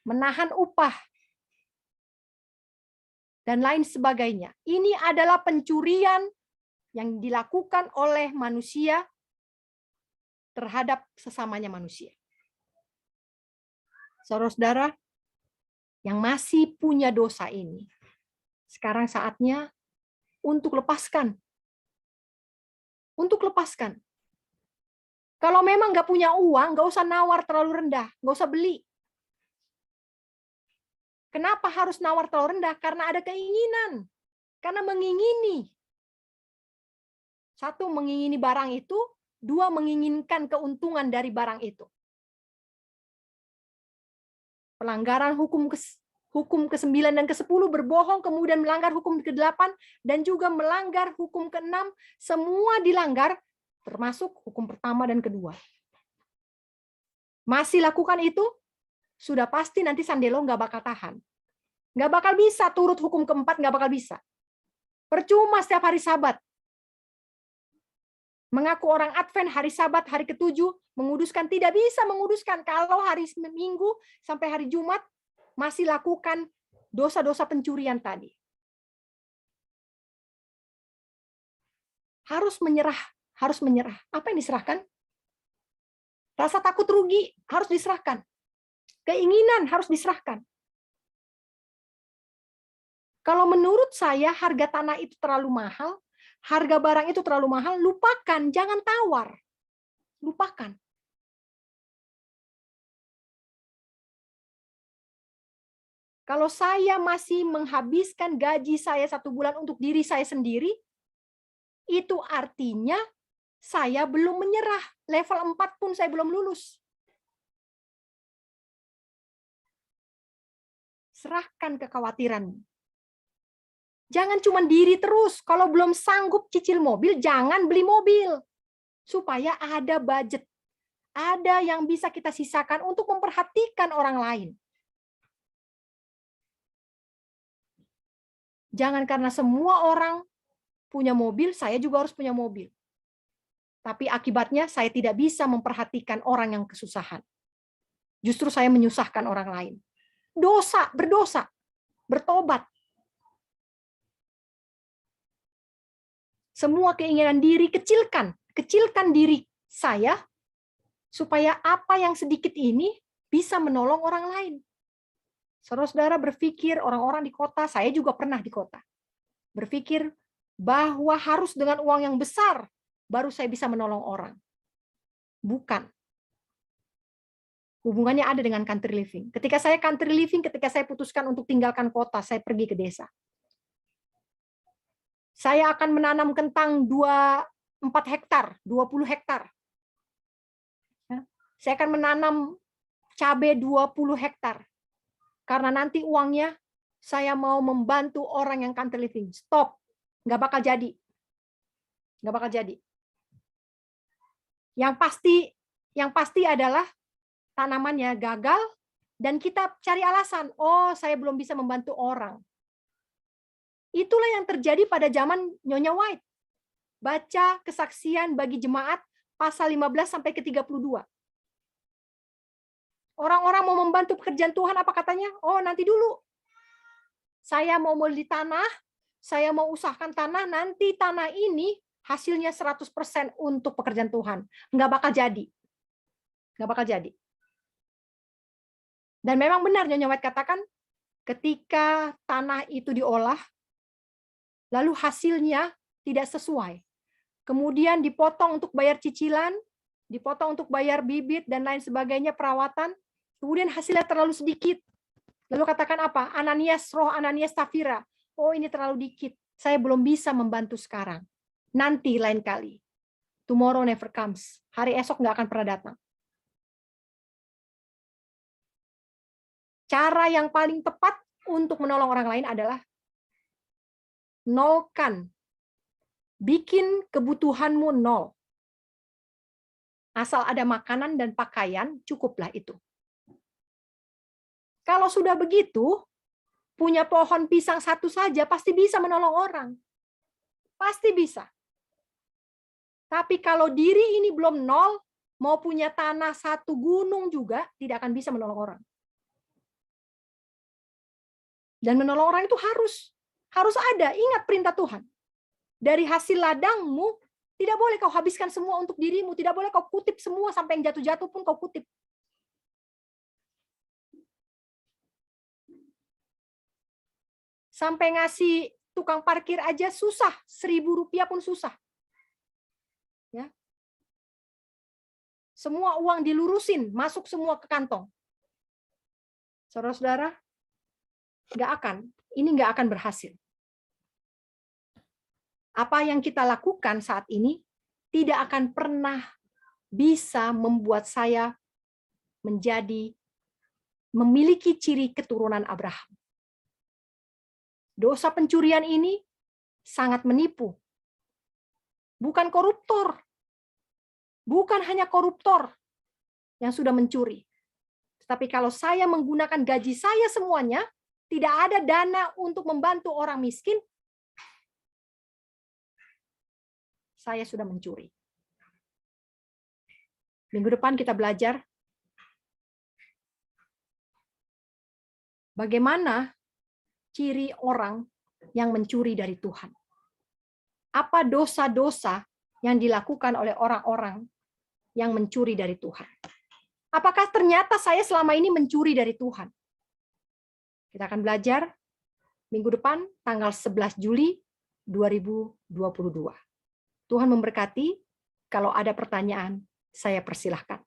Menahan upah. Dan lain sebagainya. Ini adalah pencurian yang dilakukan oleh manusia terhadap sesamanya manusia. Saudara-saudara, yang masih punya dosa ini, sekarang saatnya untuk lepaskan. Untuk lepaskan. Kalau memang nggak punya uang, nggak usah nawar terlalu rendah, nggak usah beli. Kenapa harus nawar terlalu rendah? Karena ada keinginan. Karena mengingini. Satu, mengingini barang itu. Dua, menginginkan keuntungan dari barang itu. Pelanggaran hukum ke-9 dan ke-10, berbohong, kemudian melanggar hukum ke-8, dan juga melanggar hukum ke-6, semua dilanggar, termasuk hukum pertama dan kedua. Masih lakukan itu, sudah pasti nanti Sandelo nggak bakal tahan. Nggak bakal bisa turut hukum ke-4, nggak bakal bisa. Percuma setiap hari Sabat. Mengaku orang Advent, hari Sabat, hari ke-7, menguduskan, tidak bisa menguduskan kalau hari Minggu sampai hari Jumat masih lakukan dosa-dosa pencurian tadi. Harus menyerah, harus menyerah. Apa yang diserahkan? Rasa takut rugi harus diserahkan. Keinginan harus diserahkan. Kalau menurut saya harga tanah itu terlalu mahal, harga barang itu terlalu mahal, lupakan, jangan tawar. Lupakan. Kalau saya masih menghabiskan gaji saya 1 bulan untuk diri saya sendiri, itu artinya saya belum menyerah. Level 4 pun saya belum lulus. Serahkan kekhawatiranmu. Jangan cuma diri terus. Kalau belum sanggup cicil mobil, jangan beli mobil. Supaya ada budget. Ada yang bisa kita sisakan untuk memperhatikan orang lain. Jangan karena semua orang punya mobil, saya juga harus punya mobil. Tapi akibatnya saya tidak bisa memperhatikan orang yang kesusahan. Justru saya menyusahkan orang lain. Dosa, berdosa, bertobat. Semua keinginan diri kecilkan diri saya supaya apa yang sedikit ini bisa menolong orang lain. Saudara-saudara berpikir orang-orang di kota, saya juga pernah di kota. Berpikir bahwa harus dengan uang yang besar baru saya bisa menolong orang. Bukan. Hubungannya ada dengan country living. Ketika saya country living, ketika saya putuskan untuk tinggalkan kota, saya pergi ke desa. Saya akan menanam kentang 4 hektar, 20 hektar. Saya akan menanam cabai 20 hektar. Karena nanti uangnya saya mau membantu orang yang country living. Stop. Nggak bakal jadi. Nggak bakal jadi. Yang pasti adalah tanamannya gagal dan kita cari alasan. Oh, saya belum bisa membantu orang. Itulah yang terjadi pada zaman Nyonya White. Baca kesaksian bagi jemaat pasal 15 sampai ke 32. Orang-orang mau membantu pekerjaan Tuhan, apa katanya? Oh, nanti dulu. Saya mau beli tanah, saya mau usahakan tanah, nanti tanah ini hasilnya 100% untuk pekerjaan Tuhan. Nggak bakal jadi. Nggak bakal jadi. Dan memang benar Nyonya White katakan, ketika tanah itu diolah, lalu hasilnya tidak sesuai. Kemudian dipotong untuk bayar cicilan, dipotong untuk bayar bibit dan lain sebagainya, perawatan, kemudian hasilnya terlalu sedikit. Lalu katakan apa? Ananias, roh Ananias Safira. Oh, ini terlalu dikit. Saya belum bisa membantu sekarang. Nanti lain kali. Tomorrow never comes. Hari esok nggak akan pernah datang. Cara yang paling tepat untuk menolong orang lain adalah nolkan. Bikin kebutuhanmu nol. Asal ada makanan dan pakaian, cukuplah itu. Kalau sudah begitu, punya pohon pisang satu saja pasti bisa menolong orang. Pasti bisa. Tapi kalau diri ini belum nol, mau punya tanah satu gunung juga tidak akan bisa menolong orang. Dan menolong orang itu harus ada. Ingat perintah Tuhan. Dari hasil ladangmu, tidak boleh kau habiskan semua untuk dirimu. Tidak boleh kau kutip semua sampai yang jatuh-jatuh pun kau kutip. Sampai ngasih tukang parkir aja susah. Rp1.000 pun susah. Ya. Semua uang dilurusin, masuk semua ke kantong. Saudara-saudara, ini nggak akan berhasil. Apa yang kita lakukan saat ini tidak akan pernah bisa membuat saya memiliki ciri keturunan Abraham. Dosa pencurian ini sangat menipu. Bukan koruptor. Bukan hanya koruptor yang sudah mencuri. Tetapi kalau saya menggunakan gaji saya semuanya, tidak ada dana untuk membantu orang miskin, saya sudah mencuri. Minggu depan kita belajar bagaimana ciri orang yang mencuri dari Tuhan. Apa dosa-dosa yang dilakukan oleh orang-orang yang mencuri dari Tuhan? Apakah ternyata saya selama ini mencuri dari Tuhan? Kita akan belajar minggu depan tanggal 11 Juli 2022. Tuhan memberkati. Kalau ada pertanyaan, saya persilahkan.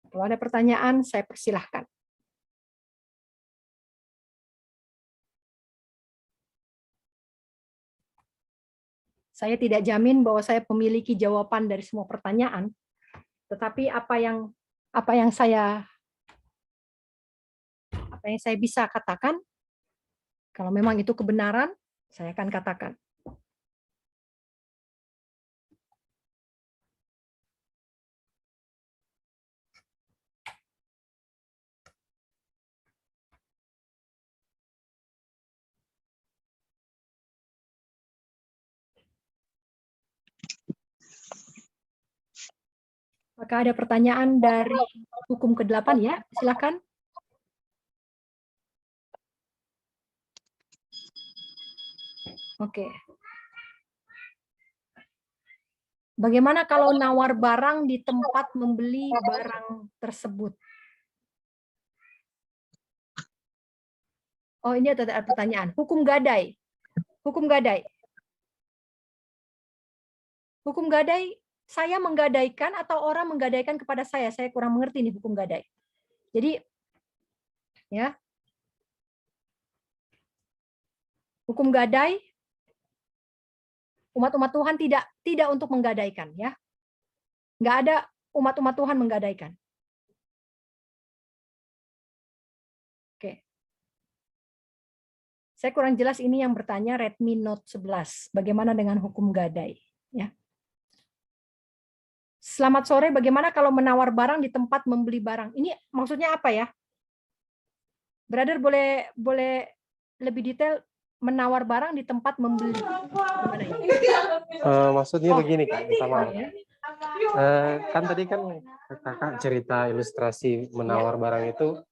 Kalau ada pertanyaan, saya persilahkan. Saya tidak jamin bahwa saya memiliki jawaban dari semua pertanyaan, tetapi apa yang saya bisa katakan, kalau memang itu kebenaran, saya akan katakan. Apakah ada pertanyaan dari hukum ke-8 ya? Silakan. Oke. Bagaimana kalau nawar barang di tempat membeli barang tersebut? Oh, ini ada pertanyaan. Hukum gadai. Hukum gadai. Hukum gadai, saya menggadaikan atau orang menggadaikan kepada saya? Saya kurang mengerti nih hukum gadai. Jadi, ya, hukum gadai, umat-umat Tuhan tidak untuk menggadaikan, ya. Nggak ada umat-umat Tuhan menggadaikan. Oke. Saya kurang jelas ini yang bertanya Redmi Note 11. Bagaimana dengan hukum gadai? Ya. Selamat sore, bagaimana kalau menawar barang di tempat membeli barang? Ini maksudnya apa ya? Brother boleh lebih detail, menawar barang di tempat membeli. Gimana ini? Maksudnya begini Kak, minta maaf. Ya. Kan tadi kan Kakak cerita ilustrasi menawar barang itu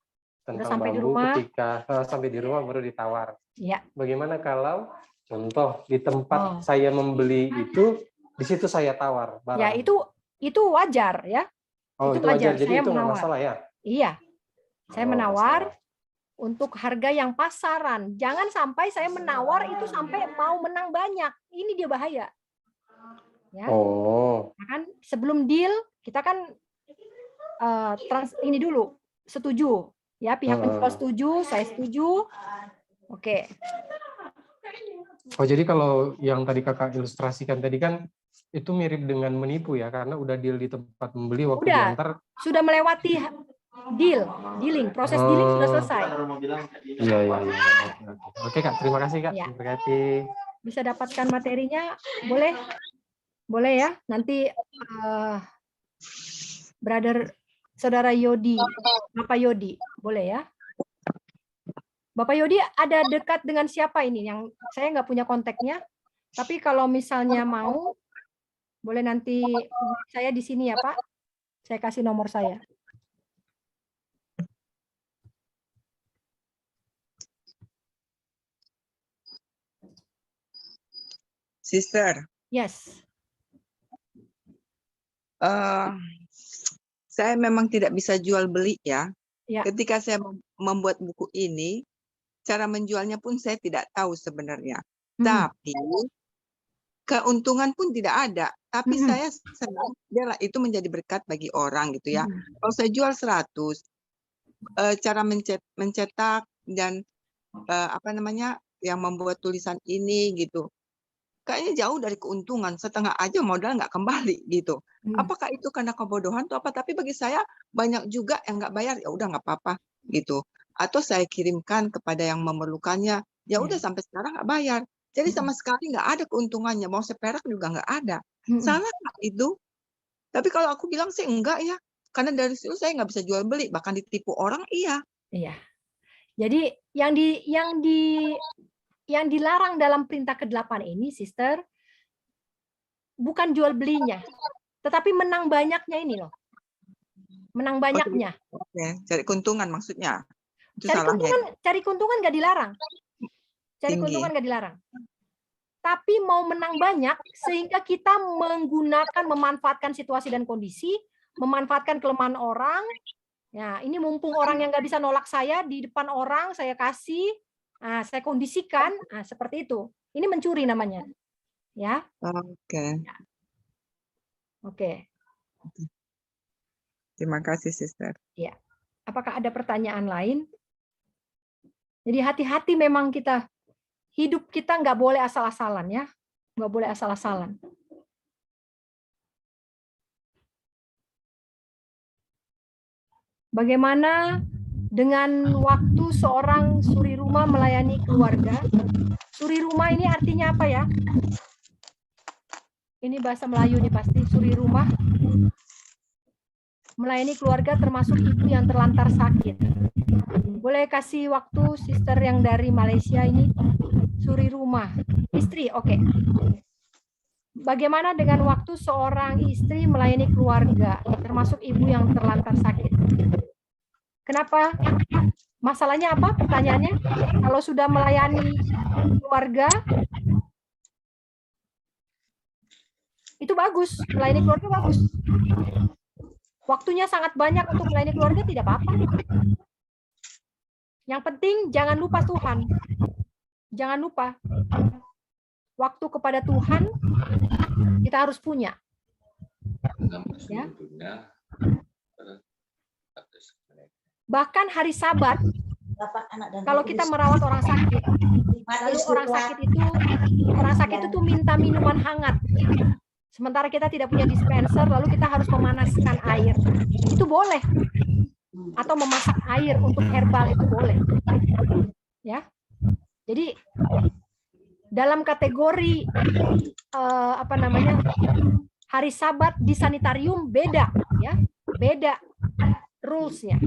tentang sampai bambu di ketika sampai di rumah baru ditawar. Ya. Bagaimana kalau contoh di tempat saya membeli itu Di situ saya tawar barang. Ya, itu wajar ya. Oh, itu itu wajar. wajar. Jadi Saya itu nggak menawar. masalah ya? Iya. Saya Oh, menawar masalah. untuk harga yang pasaran. Jangan sampai saya menawar itu sampai mau menang banyak. Ini dia bahaya. Ya. Oh. Nah, kan sebelum deal kita kan ini dulu setuju. Ya, pihak penjual setuju, saya setuju. Oke. Oh, jadi kalau yang tadi kakak ilustrasikan tadi kan itu mirip dengan menipu ya, karena udah deal di tempat membeli waktu Udah, diantar. sudah melewati dealing, proses dealing sudah selesai. Iya, iya, iya. Oke, Kak, terima kasih Kak. Ya. Terima kasih. Bisa dapatkan materinya, boleh? Boleh ya, nanti Saudara Yodi, Bapak Yodi, boleh ya? Bapak Yodi ada dekat dengan siapa ini? Yang saya nggak punya kontaknya, tapi kalau misalnya mau, boleh nanti saya di sini ya Pak. Saya kasih nomor saya. Sister. Yes. Saya memang tidak bisa jual beli ya. Ya. Ketika saya membuat buku ini, cara menjualnya pun saya tidak tahu sebenarnya. Tapi keuntungan pun tidak ada. Tapi saya senang itu menjadi berkat bagi orang gitu ya. Kalau saya jual 100, cara mencetak dan yang membuat tulisan ini gitu. Kayaknya jauh dari keuntungan, setengah aja modal nggak kembali gitu. Apakah itu karena kebodohan atau apa? Tapi bagi saya banyak juga yang nggak bayar, ya udah nggak apa-apa gitu. Atau saya kirimkan kepada yang memerlukannya, ya udah sampai sekarang nggak bayar. Jadi sama sekali nggak ada keuntungannya, mau seperak juga nggak ada. Salah nggak itu? Tapi kalau aku bilang sih enggak ya, karena dari situ saya nggak bisa jual beli, bahkan ditipu orang iya. Iya. Jadi yang dilarang dalam perintah ke-8 ini, Sister, bukan jual belinya, tetapi menang banyaknya ini loh. Menang banyaknya. Oke, cari keuntungan maksudnya. Itu cari keuntungan nggak dilarang. Cari keuntungan nggak dilarang. Tapi mau menang banyak sehingga kita memanfaatkan situasi dan kondisi, memanfaatkan kelemahan orang. Nah, ini mumpung orang yang nggak bisa nolak saya di depan orang, saya kasih. Nah, saya kondisikan, seperti itu. Ini mencuri namanya, ya. Oke. Oke. Terima kasih, Sister. Ya. Apakah ada pertanyaan lain? Jadi hati-hati memang kita hidup kita nggak boleh asal-asalan ya, nggak boleh asal-asalan. Bagaimana dengan waktu seorang suri rumah melayani keluarga? Suri rumah ini artinya apa ya? Ini bahasa Melayu nih pasti, suri rumah. Melayani keluarga termasuk ibu yang terlantar sakit. Boleh kasih waktu sister yang dari Malaysia ini, suri rumah. Istri, oke. Bagaimana dengan waktu seorang istri melayani keluarga, termasuk ibu yang terlantar sakit? Kenapa? Masalahnya apa? Pertanyaannya, kalau sudah melayani keluarga, itu bagus. Melayani keluarga bagus. Waktunya sangat banyak untuk melayani keluarga, tidak apa-apa. Yang penting, jangan lupa Tuhan. Jangan lupa. Waktu kepada Tuhan, kita harus punya. Ya. Bahkan hari Sabat, kalau kita merawat orang sakit, lalu orang sakit itu minta minuman hangat. Sementara kita tidak punya dispenser, lalu kita harus memanaskan air. Itu boleh. Atau memasak air untuk herbal itu boleh. Ya. Jadi dalam kategori hari Sabat di sanitarium beda ya. Beda rules-nya.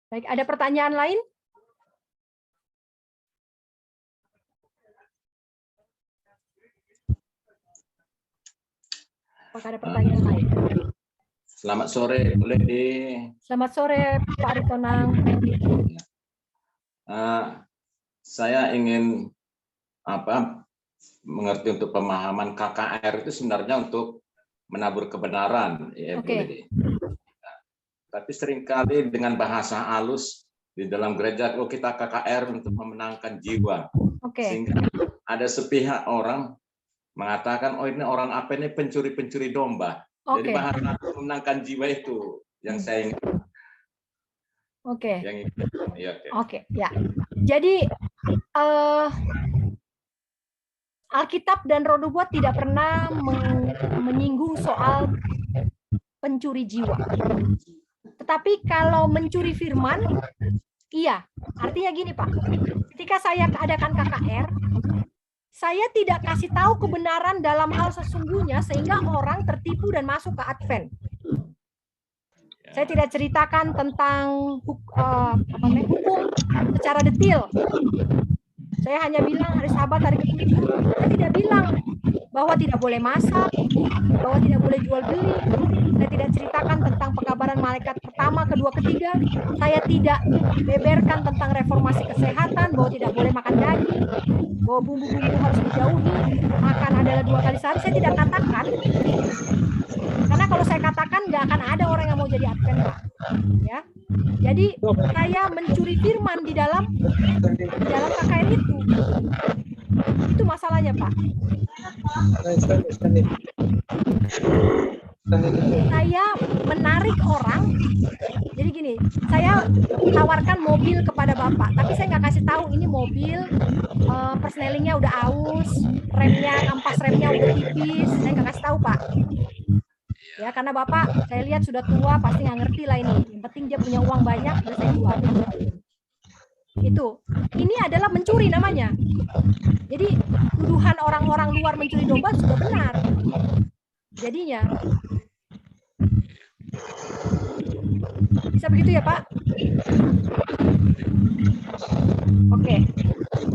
Baik, ada pertanyaan lain? Apakah ada pertanyaan lain? Selamat sore, boleh di. Selamat sore, Pak Aritonang. Saya ingin mengerti untuk pemahaman KKR itu sebenarnya untuk menabur kebenaran, ya Bu Ledi. Tapi seringkali dengan bahasa halus di dalam gereja, oh kita KKR untuk memenangkan jiwa. Sehingga ada sepihak orang mengatakan, oh ini orang apa ini pencuri-pencuri domba. Jadi bahasa memenangkan jiwa itu yang saya ingin. Ya. Jadi Alkitab dan Roh Nubuat tidak pernah menyinggung soal pencuri jiwa. Tetapi kalau mencuri firman, iya. Artinya gini Pak, ketika saya adakan KKR, saya tidak kasih tahu kebenaran dalam hal sesungguhnya sehingga orang tertipu dan masuk ke Advent. Saya tidak ceritakan tentang hukum secara detail. Saya hanya bilang hari Sabat, hari ke-7. Saya tidak bilang bahwa tidak boleh masak, bahwa tidak boleh jual beli. Saya tidak ceritakan tentang pekabaran malaikat pertama, kedua, ketiga. Saya tidak beberkan tentang reformasi kesehatan, bahwa tidak boleh makan daging, bahwa bumbu-bumbu harus dijauhi, makan adalah 2 kali sehari. Saya tidak katakan. Karena kalau saya katakan nggak akan ada orang yang mau jadi Advent, Pak. Ya. Jadi saya mencuri firman di dalam KKR itu. Itu masalahnya, Pak. Saya menarik orang. Jadi gini, saya tawarkan mobil kepada Bapak, tapi saya nggak kasih tahu ini mobil persnelingnya udah aus, ampas remnya udah tipis. Saya nggak kasih tahu, Pak. Ya, karena Bapak saya lihat sudah tua, pasti nggak ngerti lah ini. Yang penting dia punya uang banyak, udah saya jual. Itu. Ini adalah mencuri namanya. Jadi tuduhan orang-orang luar mencuri domba sudah benar. Jadinya. Bisa begitu ya, Pak? Oke.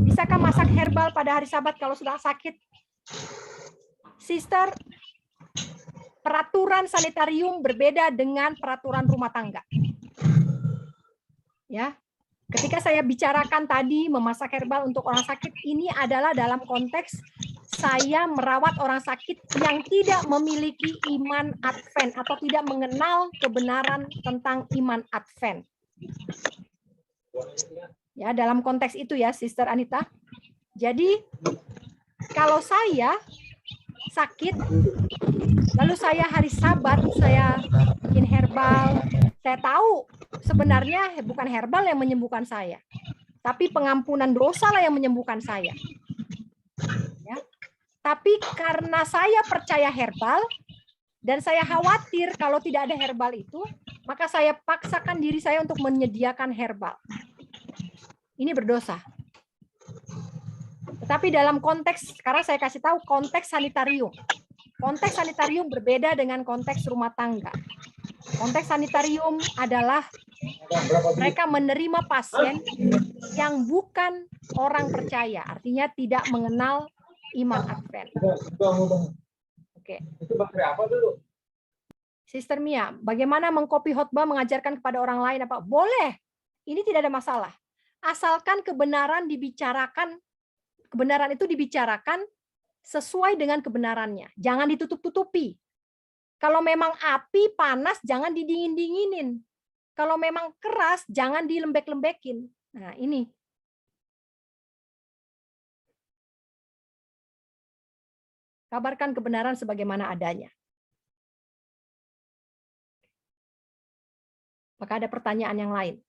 Bisakah masak herbal pada hari Sabat kalau sudah sakit? Sister, peraturan sanitarium berbeda dengan peraturan rumah tangga. Ya. Ketika saya bicarakan tadi memasak herbal untuk orang sakit, ini adalah dalam konteks saya merawat orang sakit yang tidak memiliki iman Advent atau tidak mengenal kebenaran tentang iman Advent. Ya, dalam konteks itu ya, Sister Anita. Jadi, kalau saya sakit, lalu saya hari Sabat, saya bikin herbal, saya tahu sebenarnya bukan herbal yang menyembuhkan saya, tapi pengampunan dosa lah yang menyembuhkan saya. Ya. Tapi karena saya percaya herbal, dan saya khawatir kalau tidak ada herbal itu, maka saya paksakan diri saya untuk menyediakan herbal. Ini berdosa. Tetapi dalam konteks, sekarang saya kasih tahu konteks sanitarium. Konteks sanitarium berbeda dengan konteks rumah tangga. Konteks sanitarium adalah mereka menerima pasien yang bukan orang percaya, artinya tidak mengenal iman Advent. Oke. Sister Mia, bagaimana mengcopy khotbah mengajarkan kepada orang lain apa? Boleh. Ini tidak ada masalah. Asalkan kebenaran itu dibicarakan sesuai dengan kebenarannya. Jangan ditutup-tutupi. Kalau memang api panas, jangan didingin-dinginin. Kalau memang keras, jangan dilembek-lembekin. Nah, ini. Kabarkan kebenaran sebagaimana adanya. Apakah ada pertanyaan yang lain?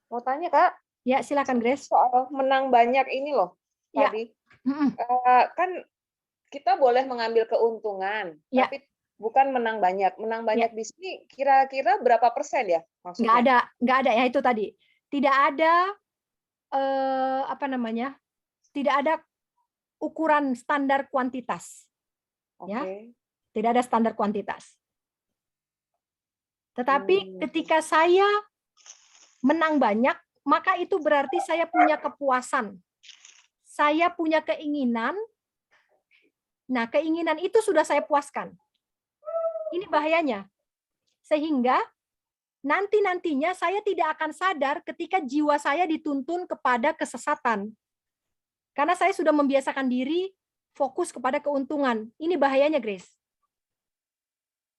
Mau tanya, Kak? Ya, silakan, Grace. Soal menang banyak ini loh. Ya. Tadi. Kan kita boleh mengambil keuntungan, ya. Tapi bukan menang banyak. Menang banyak di sini kira-kira berapa persen ya maksudnya? Nggak ada ya itu tadi. Tidak ada tidak ada ukuran standar kuantitas. Ya. Tidak ada standar kuantitas. Tetapi ketika saya menang banyak, maka itu berarti saya punya kepuasan. Saya punya keinginan. Nah, keinginan itu sudah saya puaskan. Ini bahayanya. Sehingga nanti-nantinya saya tidak akan sadar ketika jiwa saya dituntun kepada kesesatan. Karena saya sudah membiasakan diri fokus kepada keuntungan. Ini bahayanya, Grace.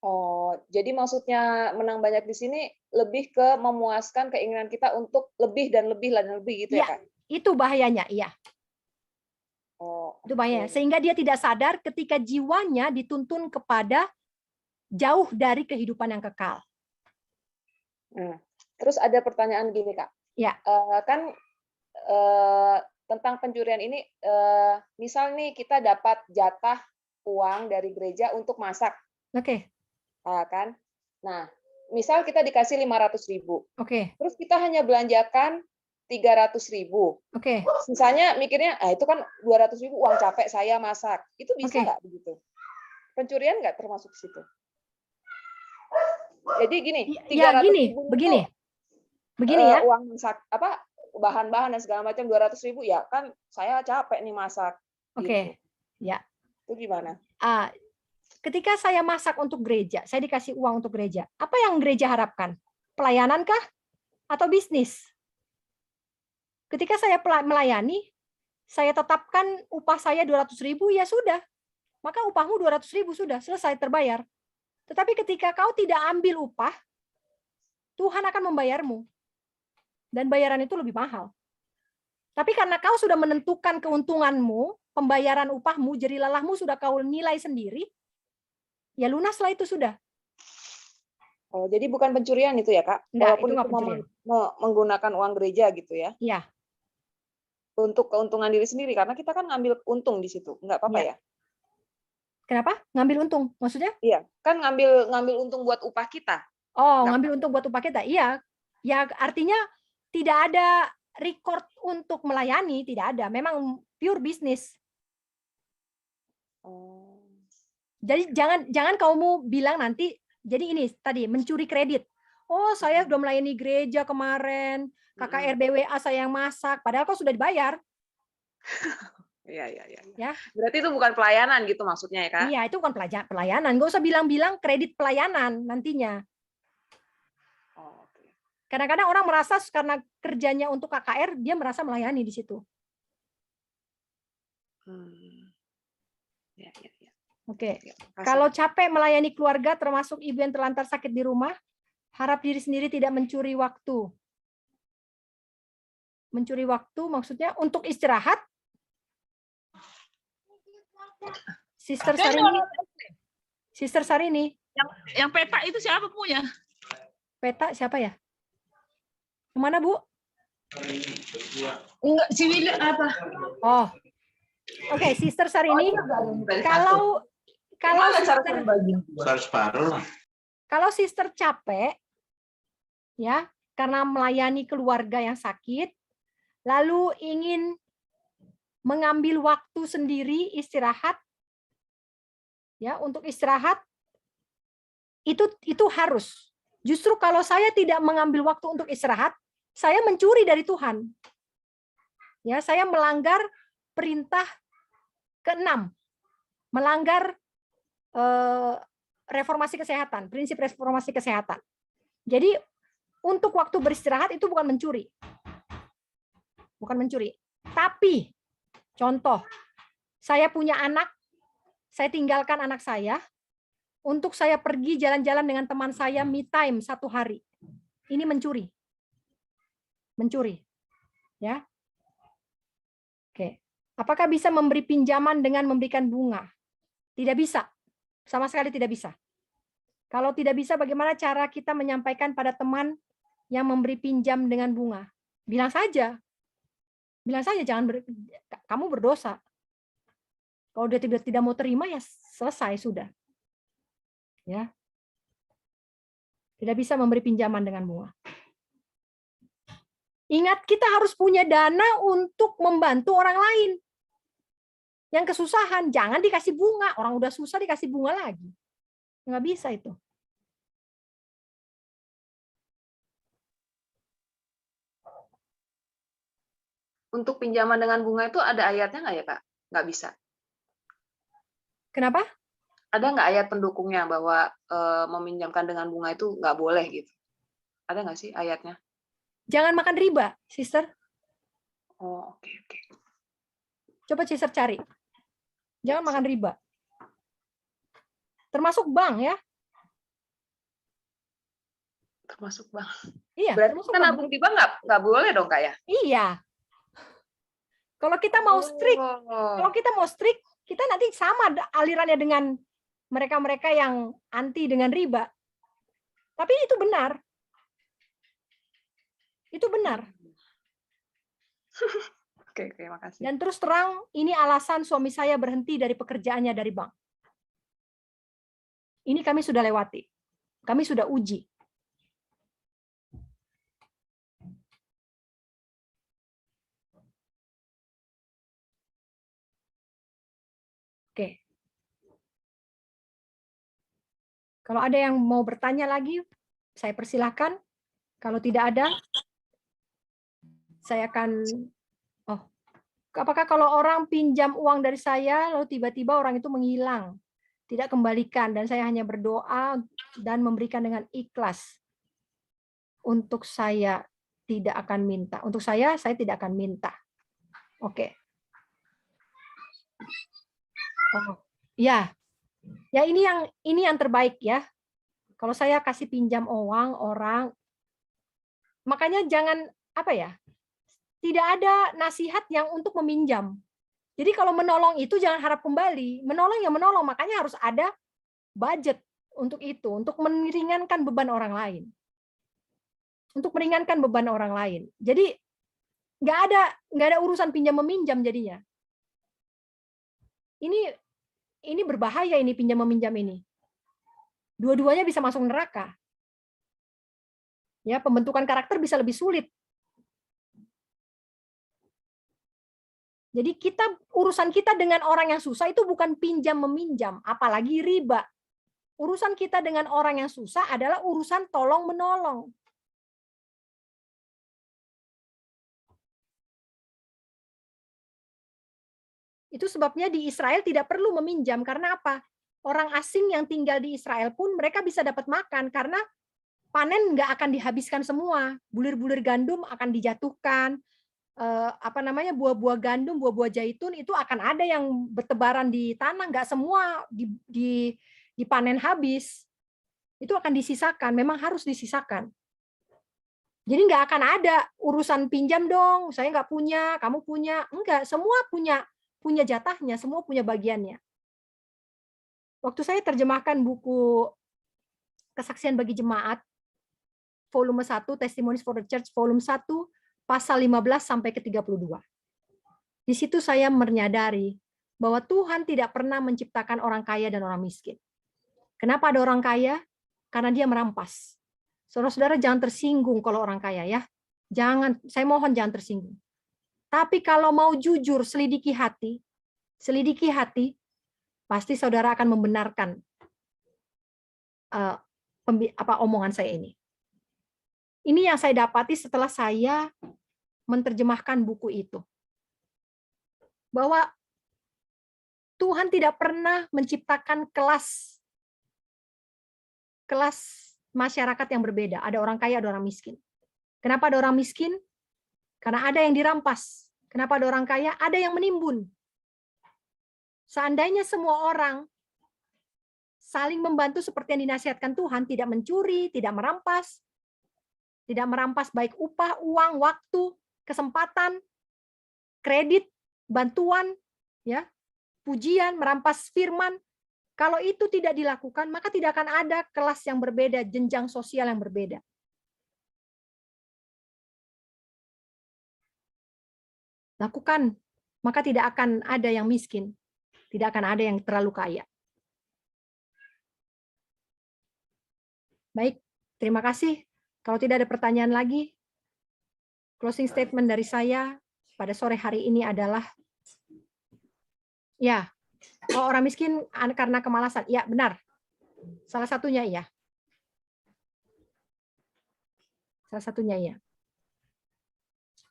Oh, jadi maksudnya menang banyak di sini lebih ke memuaskan keinginan kita untuk lebih dan lebih gitu ya, Kak? Itu bahayanya, iya. Oh, itu bahayanya. Sehingga dia tidak sadar ketika jiwanya dituntun kepada jauh dari kehidupan yang kekal. Terus ada pertanyaan gini, Kak. Ya. Kan tentang pencurian ini, misal nih kita dapat jatah uang dari gereja untuk masak. Oke. Kan? Nah, misal kita dikasih 500.000. Oke. Terus kita hanya belanjakan 300.000. Oke. Sisanya mikirnya, itu kan 200.000 uang capek saya masak. Itu bisa nggak begitu? Pencurian nggak termasuk situ? Jadi gini, 300.000 begini ya. Uang masak bahan-bahan dan segala macam 200.000 ya kan saya capek nih masak. Oke. Gitu. Ya. Itu gimana? Ketika saya masak untuk gereja, saya dikasih uang untuk gereja. Apa yang gereja harapkan? Pelayanan kah? Atau bisnis? Ketika saya melayani, saya tetapkan upah saya 200.000, ya sudah. Maka upahmu 200.000 sudah, selesai terbayar. Tetapi ketika kau tidak ambil upah, Tuhan akan membayarmu. Dan bayaran itu lebih mahal. Tapi karena kau sudah menentukan keuntunganmu, pembayaran upahmu, jerilelahmu sudah kau nilai sendiri, ya lunaslah itu sudah. Oh, jadi bukan pencurian itu ya, Kak? Enggak, walaupun itu menggunakan uang gereja gitu ya? Iya. Untuk keuntungan diri sendiri, karena kita kan ngambil untung di situ, nggak apa-apa ya? Kenapa? Ngambil untung, maksudnya? Iya, kan ngambil untung buat upah kita. Oh, ngambil untung buat upah kita, iya. Ya artinya tidak ada record untuk melayani, tidak ada. Memang pure bisnis. Oh. Jadi jangan kamu bilang nanti, jadi ini tadi mencuri kredit. Oh, saya sudah melayani gereja kemarin, KKR BWA saya yang masak, padahal kau sudah dibayar. Iya. Ya. Berarti itu bukan pelayanan gitu maksudnya ya, Kak? Iya, itu bukan pelayanan. Nggak usah bilang-bilang kredit pelayanan nantinya. Oh, okay. Kadang-kadang orang merasa karena kerjanya untuk KKR, dia merasa melayani di situ. Ya. Oke. Kalau capek melayani keluarga, termasuk ibu yang terlantar sakit di rumah, harap diri sendiri tidak mencuri waktu. Mencuri waktu maksudnya untuk istirahat. Sister Sarini. Yang peta itu siapa punya? Peta siapa ya? Kemana, Bu? Enggak, si Willy apa? Oh. Oke, Sister Sarini. Kalau Sister capek, ya, karena melayani keluarga yang sakit, lalu ingin mengambil waktu sendiri istirahat, ya, untuk istirahat itu harus. Justru kalau saya tidak mengambil waktu untuk istirahat, saya mencuri dari Tuhan. Ya, saya melanggar perintah ke-6, melanggar reformasi kesehatan, prinsip reformasi kesehatan. Jadi untuk waktu beristirahat itu bukan mencuri. Bukan mencuri. Tapi contoh, saya punya anak, saya tinggalkan anak saya, untuk saya pergi jalan-jalan dengan teman saya me time 1 hari. Ini mencuri. Mencuri. Ya. Oke. Apakah bisa memberi pinjaman dengan memberikan bunga? Tidak bisa. Sama sekali tidak bisa. Kalau tidak bisa, bagaimana cara kita menyampaikan pada teman yang memberi pinjam dengan bunga? Bilang saja. Bilang saja, kamu berdosa. Kalau dia tidak mau terima, ya selesai sudah. Ya. Tidak bisa memberi pinjaman dengan bunga. Ingat, kita harus punya dana untuk membantu orang lain. Yang kesusahan, jangan dikasih bunga. Orang udah susah dikasih bunga lagi. Nggak bisa itu. Untuk pinjaman dengan bunga itu ada ayatnya nggak ya, Kak? Nggak bisa. Kenapa? Ada nggak ayat pendukungnya bahwa meminjamkan dengan bunga itu nggak boleh gitu? Ada nggak sih ayatnya? Jangan makan riba, sister. Oh, oke. Coba sister cari. Jangan makan riba. Termasuk bank ya. Termasuk bank. Iya, Berarti termasuk kita bank. nabung di bank nggak boleh dong, Kak ya? Iya. Kalau kita mau strict, kalau kita mau strict, kita nanti sama alirannya dengan mereka-mereka yang anti dengan riba. Tapi itu benar. Itu benar. Oke, makasih. Dan terus terang, ini alasan suami saya berhenti dari pekerjaannya dari bank. Ini kami sudah lewati. Kami sudah uji. Oke. Kalau ada yang mau bertanya lagi, saya persilahkan. Kalau tidak ada, saya akan... Oh, apakah kalau orang pinjam uang dari saya, lalu tiba-tiba orang itu menghilang, tidak kembalikan, dan saya hanya berdoa dan memberikan dengan ikhlas. Untuk saya tidak akan minta. Untuk saya tidak akan minta. Oke. Oh, ya. Ya ini yang terbaik ya. Kalau saya kasih pinjam uang orang, makanya jangan apa ya? Tidak ada nasihat yang untuk meminjam. Jadi kalau menolong itu jangan harap kembali. Menolong ya menolong, makanya harus ada budget untuk itu, untuk meringankan beban orang lain. Untuk meringankan beban orang lain. Jadi nggak ada urusan pinjam meminjam jadinya. Ini berbahaya ini pinjam meminjam ini. Dua-duanya bisa masuk neraka. Ya, pembentukan karakter bisa lebih sulit. Jadi urusan kita dengan orang yang susah itu bukan pinjam meminjam, apalagi riba. Urusan kita dengan orang yang susah adalah urusan tolong menolong. Itu sebabnya di Israel tidak perlu meminjam. Karena apa? Orang asing yang tinggal di Israel pun mereka bisa dapat makan karena panen nggak akan dihabiskan semua. Bulir-bulir gandum akan dijatuhkan. Buah-buah gandum, buah-buah zaitun itu akan ada yang bertebaran di tanah. Nggak semua dipanen habis. Itu akan disisakan. Memang harus disisakan. Jadi nggak akan ada urusan pinjam dong. Saya nggak punya, kamu punya. Enggak, semua punya jatahnya, semua punya bagiannya. Waktu saya terjemahkan buku Kesaksian bagi Jemaat, volume 1, Testimonies for the Church, volume 1, pasal 15 sampai ke 32. Di situ saya menyadari bahwa Tuhan tidak pernah menciptakan orang kaya dan orang miskin. Kenapa ada orang kaya? Karena dia merampas. Saudara-saudara jangan tersinggung kalau orang kaya ya. Jangan, saya mohon jangan tersinggung. Tapi kalau mau jujur, selidiki hati, pasti saudara akan membenarkan omongan saya ini. Ini yang saya dapati setelah saya menerjemahkan buku itu. Bahwa Tuhan tidak pernah menciptakan kelas masyarakat yang berbeda. Ada orang kaya, ada orang miskin. Kenapa ada orang miskin? Karena ada yang dirampas. Kenapa ada orang kaya? Ada yang menimbun. Seandainya semua orang saling membantu seperti yang dinasihatkan Tuhan, tidak mencuri, tidak merampas baik upah, uang, waktu, kesempatan, kredit, bantuan, ya, pujian, merampas firman. Kalau itu tidak dilakukan, maka tidak akan ada kelas yang berbeda, jenjang sosial yang berbeda. Lakukan, maka tidak akan ada yang miskin. Tidak akan ada yang terlalu kaya. Baik, terima kasih. Kalau tidak ada pertanyaan lagi, closing statement dari saya pada sore hari ini adalah, ya, kalau orang miskin karena kemalasan, ya benar. Salah satunya iya. Salah satunya iya.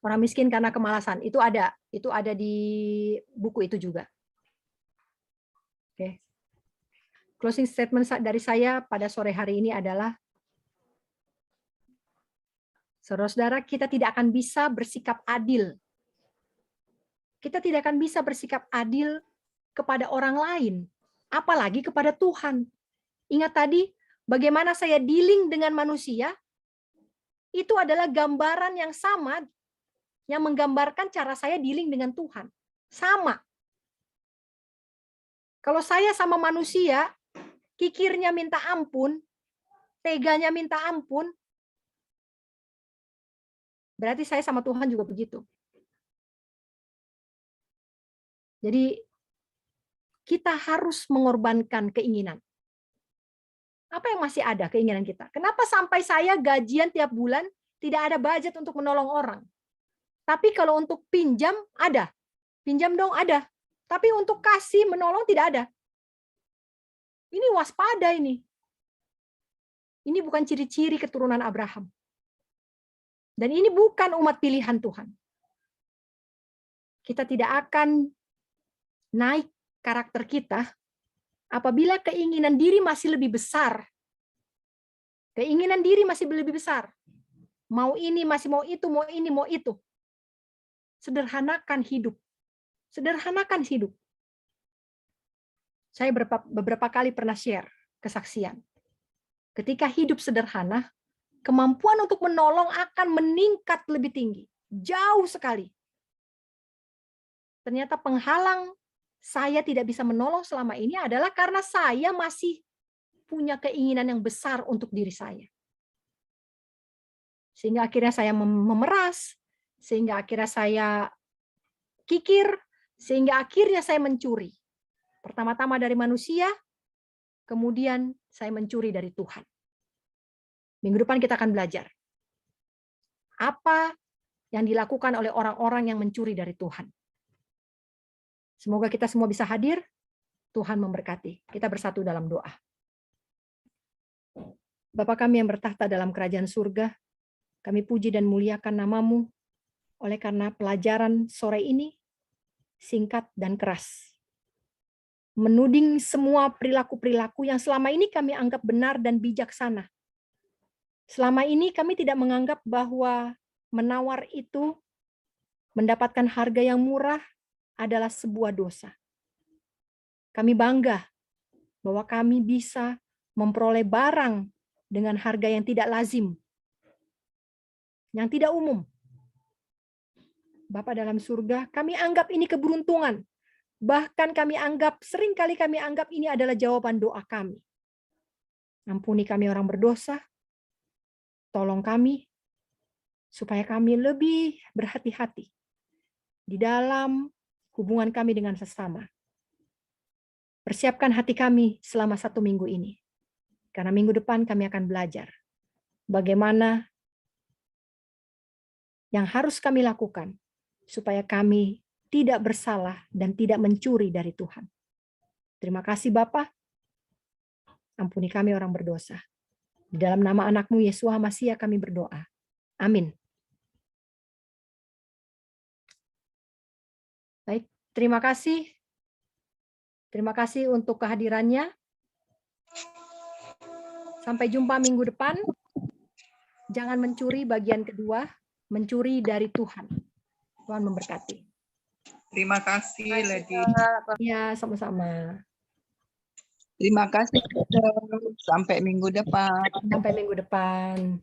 Orang miskin karena kemalasan, itu ada di buku itu juga. Oke. Closing statement dari saya pada sore hari ini adalah, saudara-saudara, kita tidak akan bisa bersikap adil. Kita tidak akan bisa bersikap adil kepada orang lain, apalagi kepada Tuhan. Ingat tadi, bagaimana saya dealing dengan manusia, itu adalah gambaran yang sama, yang menggambarkan cara saya dealing dengan Tuhan. Sama. Kalau saya sama manusia, kikirnya minta ampun, teganya minta ampun, berarti saya sama Tuhan juga begitu. Jadi kita harus mengorbankan keinginan. Apa yang masih ada keinginan kita? Kenapa sampai saya gajian tiap bulan tidak ada budget untuk menolong orang? Tapi kalau untuk pinjam ada. Pinjam dong ada. Tapi untuk kasih menolong tidak ada. Ini waspada ini. Ini bukan ciri-ciri keturunan Abraham. Dan ini bukan umat pilihan Tuhan. Kita tidak akan naik karakter kita apabila keinginan diri masih lebih besar. Keinginan diri masih lebih besar. Mau ini, masih mau itu, mau ini, mau itu. Sederhanakan hidup. Sederhanakan hidup. Saya beberapa kali pernah share kesaksian. Ketika hidup sederhana, kemampuan untuk menolong akan meningkat lebih tinggi. Jauh sekali. Ternyata penghalang saya tidak bisa menolong selama ini adalah karena saya masih punya keinginan yang besar untuk diri saya. Sehingga akhirnya saya memeras, sehingga akhirnya saya kikir, sehingga akhirnya saya mencuri. Pertama-tama dari manusia, kemudian saya mencuri dari Tuhan. Minggu depan kita akan belajar apa yang dilakukan oleh orang-orang yang mencuri dari Tuhan. Semoga kita semua bisa hadir. Tuhan memberkati. Kita bersatu dalam doa. Bapa kami yang bertahta dalam kerajaan surga, kami puji dan muliakan nama-Mu oleh karena pelajaran sore ini singkat dan keras. Menuding semua perilaku-perilaku yang selama ini kami anggap benar dan bijaksana. Selama ini kami tidak menganggap bahwa menawar itu, mendapatkan harga yang murah, adalah sebuah dosa. Kami bangga bahwa kami bisa memperoleh barang dengan harga yang tidak lazim, yang tidak umum. Bapa dalam surga, kami anggap ini keberuntungan. Bahkan seringkali kami anggap ini adalah jawaban doa kami. Ampuni kami orang berdosa, tolong kami, supaya kami lebih berhati-hati di dalam hubungan kami dengan sesama. Persiapkan hati kami selama 1 minggu ini. Karena minggu depan kami akan belajar bagaimana yang harus kami lakukan supaya kami tidak bersalah dan tidak mencuri dari Tuhan. Terima kasih Bapa. Ampuni kami orang berdosa. Di dalam nama anak-Mu Yesus Hamasiah kami berdoa. Amin. Baik, terima kasih. Terima kasih untuk kehadirannya. Sampai jumpa minggu depan. Jangan mencuri bagian kedua, mencuri dari Tuhan. Tuhan memberkati. Terima kasih, Lady. Ya, sama-sama. Terima kasih. Sampai minggu depan. Sampai minggu depan.